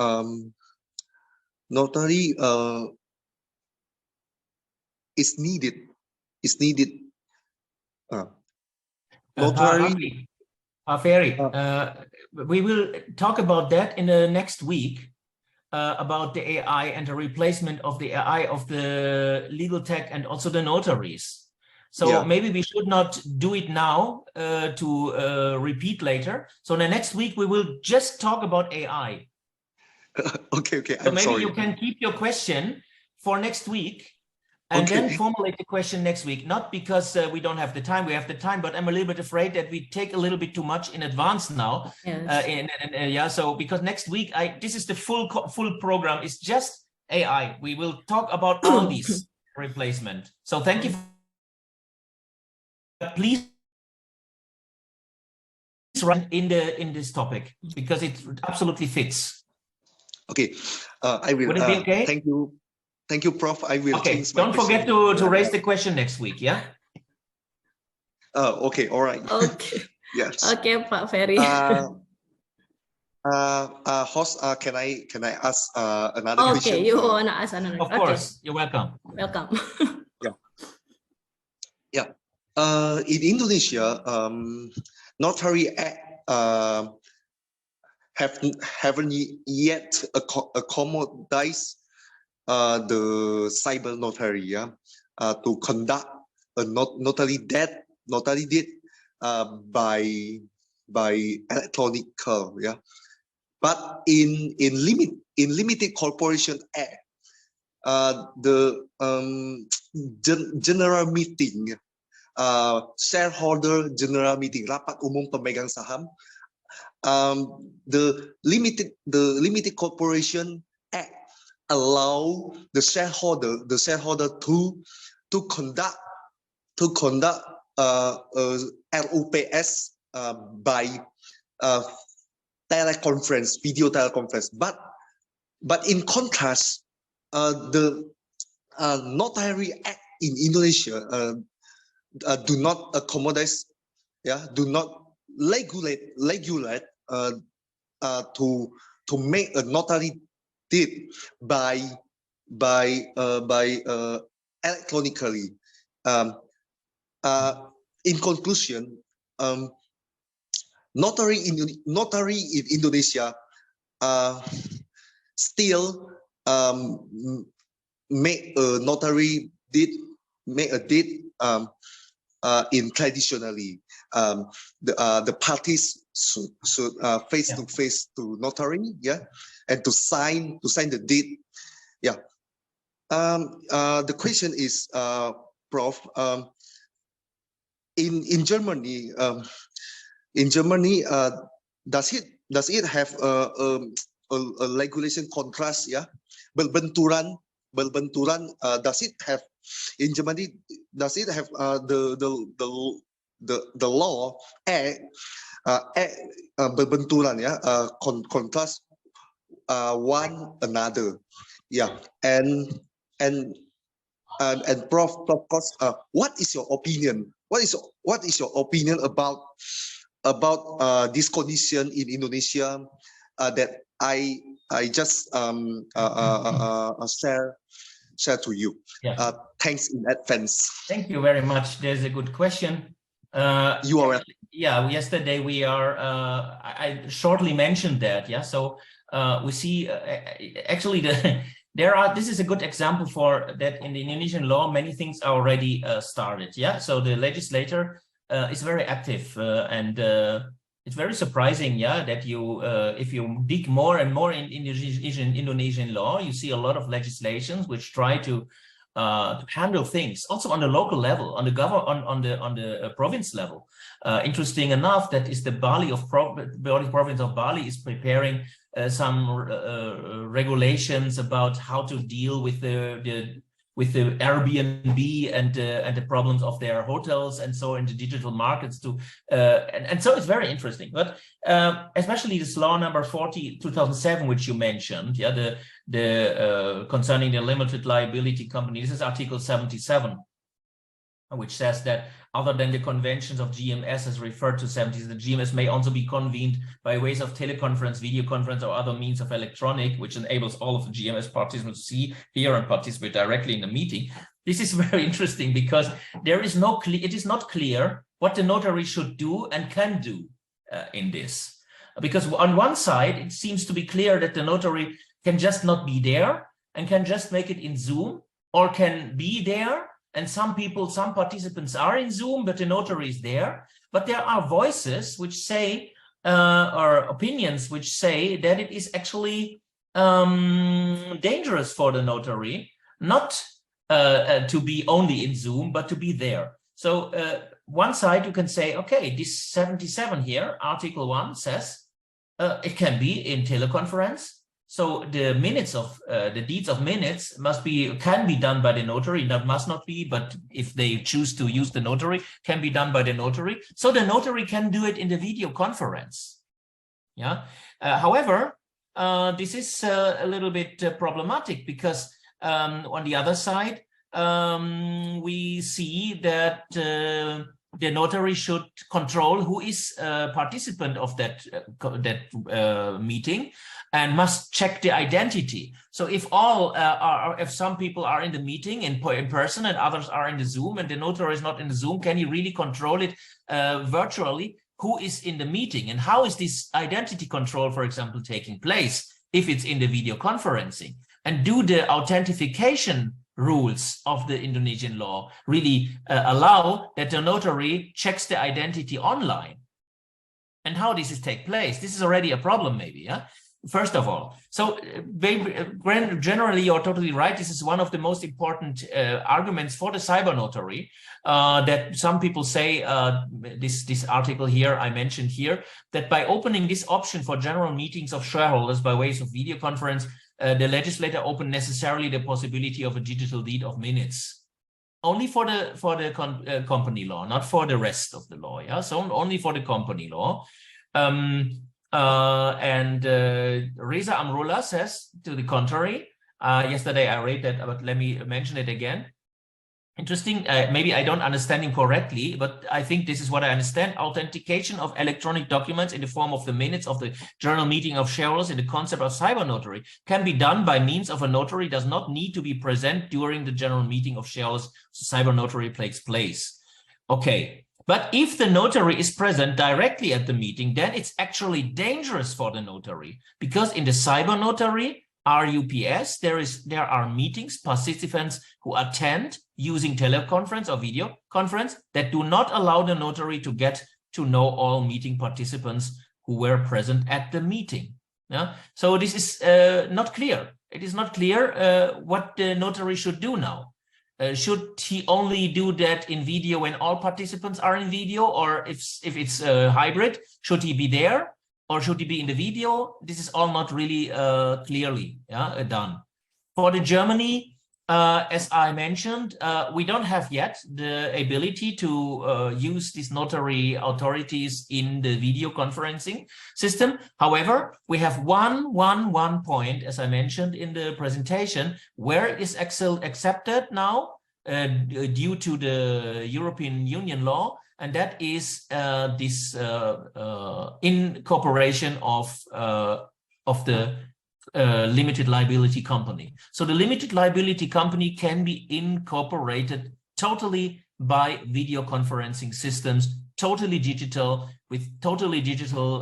is needed. Notary. Ferry, we will talk about that in the next week, about the AI and the replacement of the AI of the legal tech and also the notaries. So maybe we should not do it now to repeat later. So the next week we will just talk about AI. Okay. So maybe you can keep your question for next week, And then formulate the question next week, not because we don't have the time, we have the time, but I'm a little bit afraid that we take a little bit too much in advance now. Yes. So because next week, this is the full program, it's just AI. We will talk about all these replacement. So thank you. Please write in this topic because it absolutely fits. Okay, I will. Would it be okay? Thank you. Thank you, Prof. I will change my Don't forget to raise the question next week, yeah? Okay, all right. Okay. Yes. Okay, Pak Ferry. Host, can I ask another question? Okay, you wanna ask another? Of course, you're welcome. Welcome. Yeah. In Indonesia, Notary haven't yet accommodated the cyber notary, to conduct a notary deed by electronical, But in limited corporation act, the general meeting, shareholder general meeting, rapat umum pemegang saham, the limited corporation act allow the shareholder to conduct RUPS by teleconference, video teleconference. But in contrast, the Notary Act in Indonesia do not accommodate, do not regulate to make a notary deed by electronically. In conclusion, notary in Indonesia still make a notary deed, in traditionally. The parties should face to face to notary, and to sign the deed. The question is, Prof, in Germany, does it have a regulation contrast? Berbenturan. Does it have in Germany? Does it have the law berbenturan, contrast one another? And Prof, Koos, what is your opinion? What is your opinion about this condition in Indonesia that I just share to you? Thanks in advance. Thank you very much. There's a good question. You are welcome. Yesterday we are. I shortly mentioned that. So we see actually this is a good example for that in the Indonesian law. Many things are already started. So the legislator is very active and it's very surprising. That you if you dig more and more in Indonesian law, you see a lot of legislations which try to handle things also on the local level, on the on the province level. Interesting enough, that is the province of Bali is preparing some regulations about how to deal with the Airbnb and the problems of their hotels and so in the digital markets too. And so it's very interesting. But especially this law number 40/2007, which you mentioned, the concerning the limited liability company. This is Article 77, which says that other than the conventions of GMS as referred to 70s, the GMS may also be convened by ways of teleconference, video conference, or other means of electronic, which enables all of the GMS participants to see, hear, and participate directly in the meeting. This is very interesting because it is not clear what the notary should do and can do in this. Because on one side, it seems to be clear that the notary can just not be there and can just make it in Zoom, or can be there. And some participants are in Zoom, but the notary is there. But there are voices which say, or opinions which say that it is actually dangerous for the notary not to be only in Zoom, but to be there. So one side you can say, okay, this 77 here, Article 1 says it can be in teleconference. So the minutes of the deeds of minutes can be done by the notary. That must not be, but if they choose to use the notary, can be done by the notary. So the notary can do it in the video conference. Yeah. However, this is a little bit problematic because on the other side, we see that the notary should control who is a participant of that meeting and must check the identity. So if if some people are in the meeting in person and others are in the Zoom and the notary is not in the Zoom, can he really control it virtually? Who is in the meeting and how is this identity control, for example, taking place if it's in the video conferencing? And do the authentication rules of the Indonesian law really allow that the notary checks the identity online? And how does this take place? This is already a problem, maybe, yeah? First of all, so generally, you're totally right. This is one of the most important arguments for the cyber notary that some people say, this article here I mentioned here, that by opening this option for general meetings of shareholders by ways of video conference, the legislator opened necessarily the possibility of a digital deed of minutes. Only for the company law, not for the rest of the law. Yeah, so only for the company law. Reza Amrullah says to the contrary. Yesterday I read that, but let me mention it again. Interesting. Maybe I don't understand him correctly, but I think this is what I understand. Authentication of electronic documents in the form of the minutes of the general meeting of shareholders in the concept of cyber notary can be done by means of a notary, does not need to be present during the general meeting of shareholders. So cyber notary takes place. Okay. But if the notary is present directly at the meeting, then it's actually dangerous for the notary, because in the cyber notary, RUPS, there are meetings, participants who attend using teleconference or video conference that do not allow the notary to get to know all meeting participants who were present at the meeting. Yeah? So this is not clear. It is not clear what the notary should do now. Should he only do that in video when all participants are in video, or if it's hybrid, should he be there or should he be in the video? This is all not really clearly done. For the Germany, as I mentioned, we don't have yet the ability to use these notary authorities in the video conferencing system. However, we have one point, as I mentioned in the presentation, where it is accepted now due to the European Union law, and that is this incorporation of the limited liability company. So the limited liability company can be incorporated totally by video conferencing systems, totally digital, with totally digital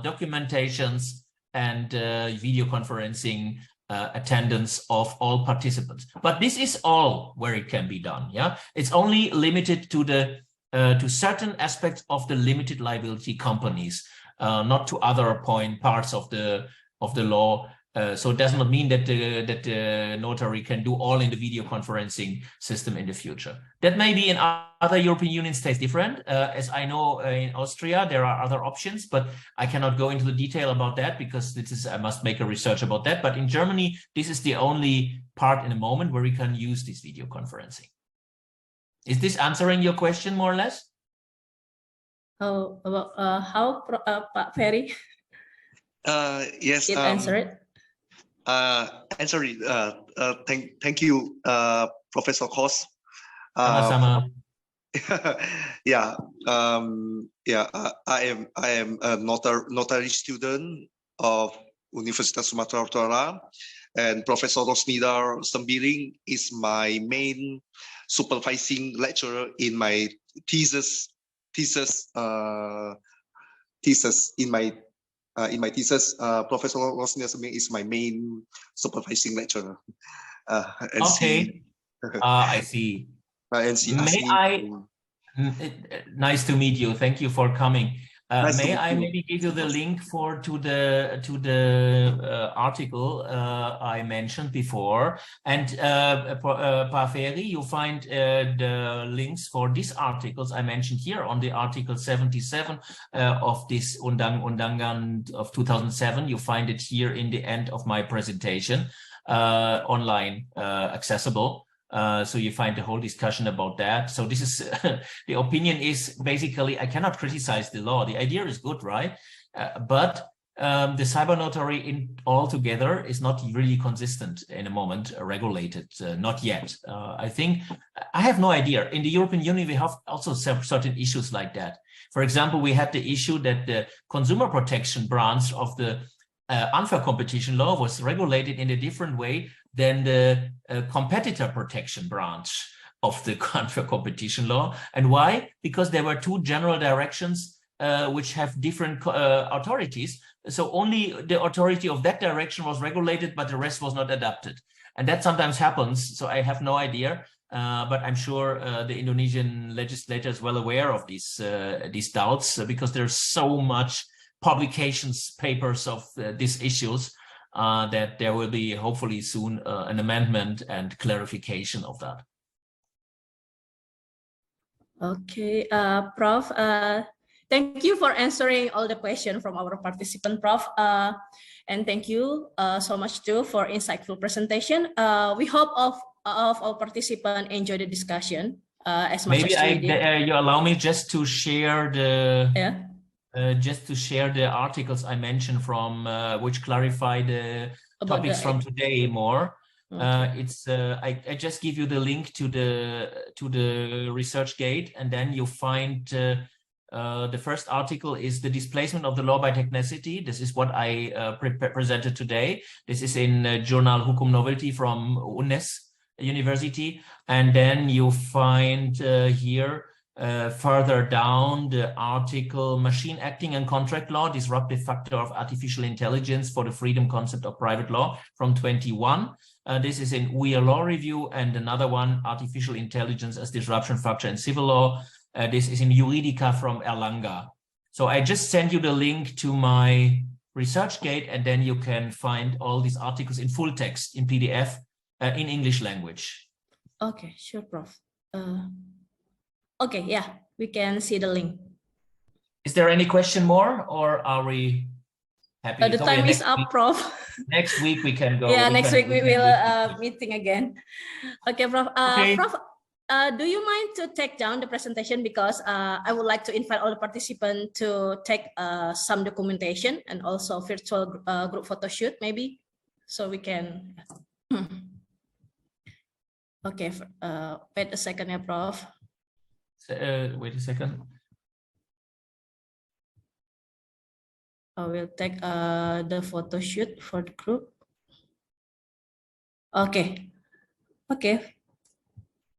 documentations and video conferencing attendance of all participants. But this is all where it can be done. Yeah, it's only limited to the to certain aspects of the limited liability companies, not to other parts of the law. So it does not mean that the notary can do all in the video conferencing system in the future. That may be in other European Union states different. As I know, in Austria, there are other options, but I cannot go into the detail about that because I must make a research about that. But in Germany, this is the only part in the moment where we can use this video conferencing. Is this answering your question more or less? Oh, about how, Pak Ferry? Yes. It answer it. Answer it. Thank you, Professor Koos. Sama-sama. Yeah. I am a notary student of Universitas Sumatera Utara, and Professor Rosnida Sembiring is my main supervising lecturer in my thesis in my thesis. Professor Rosnida Sembiring is my main supervising lecturer. Okay. I see. And she asked me, nice to meet you. Thank you for coming. Nice to may meet I you. maybe give you the link to the article I mentioned before, and Paferi, you find the links for these articles I mentioned here on the article 77 of this Undangan of 2007. You find it here in the end of my presentation, online, accessible. So you find the whole discussion about that. So this is the opinion is basically, I cannot criticize the law. The idea is good, right? But the cyber notary in altogether is not really consistent in a moment, regulated, not yet. I think, I have no idea. In the European Union, we have also certain issues like that. For example, we had the issue that the consumer protection branch of the unfair competition law was regulated in a different way than the competitor protection branch of the unfair competition law. And why? Because there were two general directions which have different authorities. So only the authority of that direction was regulated, but the rest was not adapted. And that sometimes happens. So I have no idea, but I'm sure the Indonesian legislator is well aware of these doubts, because there's so much publications, papers of these issues, that there will be hopefully soon an amendment and clarification of that. Okay, Prof, thank you for answering all the questions from our participant, Prof. And thank you so much too for insightful presentation. We hope of our participants enjoy the discussion as much Maybe as we did. you allow me just to share the Yeah. articles I mentioned from which clarify the topics from today more. Okay. I just give you the link to the research gate, and then you find the first article is the displacement of the law by technicity. This is what I presented today. This is in journal Hukum Novelty from UNES University, and then you find here further down the article Machine Acting and Contract Law, Disruptive Factor of Artificial Intelligence for the Freedom Concept of Private Law from 21. This is in We Law Review, and another one, Artificial Intelligence as Disruption Factor in Civil Law. This is in Juridica from Erlanger. So I just sent you the link to my ResearchGate, and then you can find all these articles in full text in PDF in English language. Okay, sure, Prof. Okay, yeah, we can see the link. Is there any question more, or are we happy? The time is up, Prof. Next week we can go. Yeah, next week we will meeting again. Okay, Prof. Okay. Prof, do you mind to take down the presentation, because I would like to invite all the participants to take some documentation and also virtual group photo shoot maybe, so we can. Okay, wait a second, yeah, Prof. Wait a second. I will take the photo shoot for the group. Okay. Okay.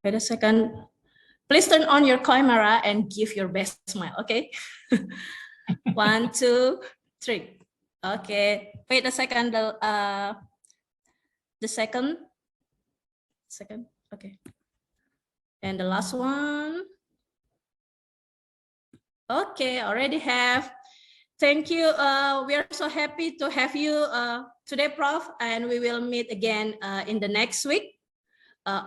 Wait a second. Please turn on your camera and give your best smile. Okay. 1, 2, 3. Okay. Wait a second. The second. Okay. And the last one. Okay. Already have. Thank you. We are so happy to have you today, Prof. And we will meet again in the next week.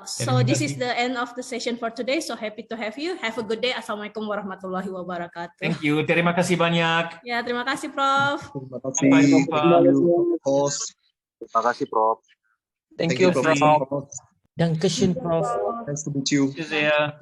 So this is the end of the session for today. So happy to have you. Have a good day. Assalamualaikum warahmatullahi wabarakatuh. Thank you. Terima kasih banyak. Ya, terima kasih, Prof. Terima kasih. Sampai jumpa. Terima kasih, Prof. Thank you, Prof. Dankeschön, Prof. Nice to meet you. See ya.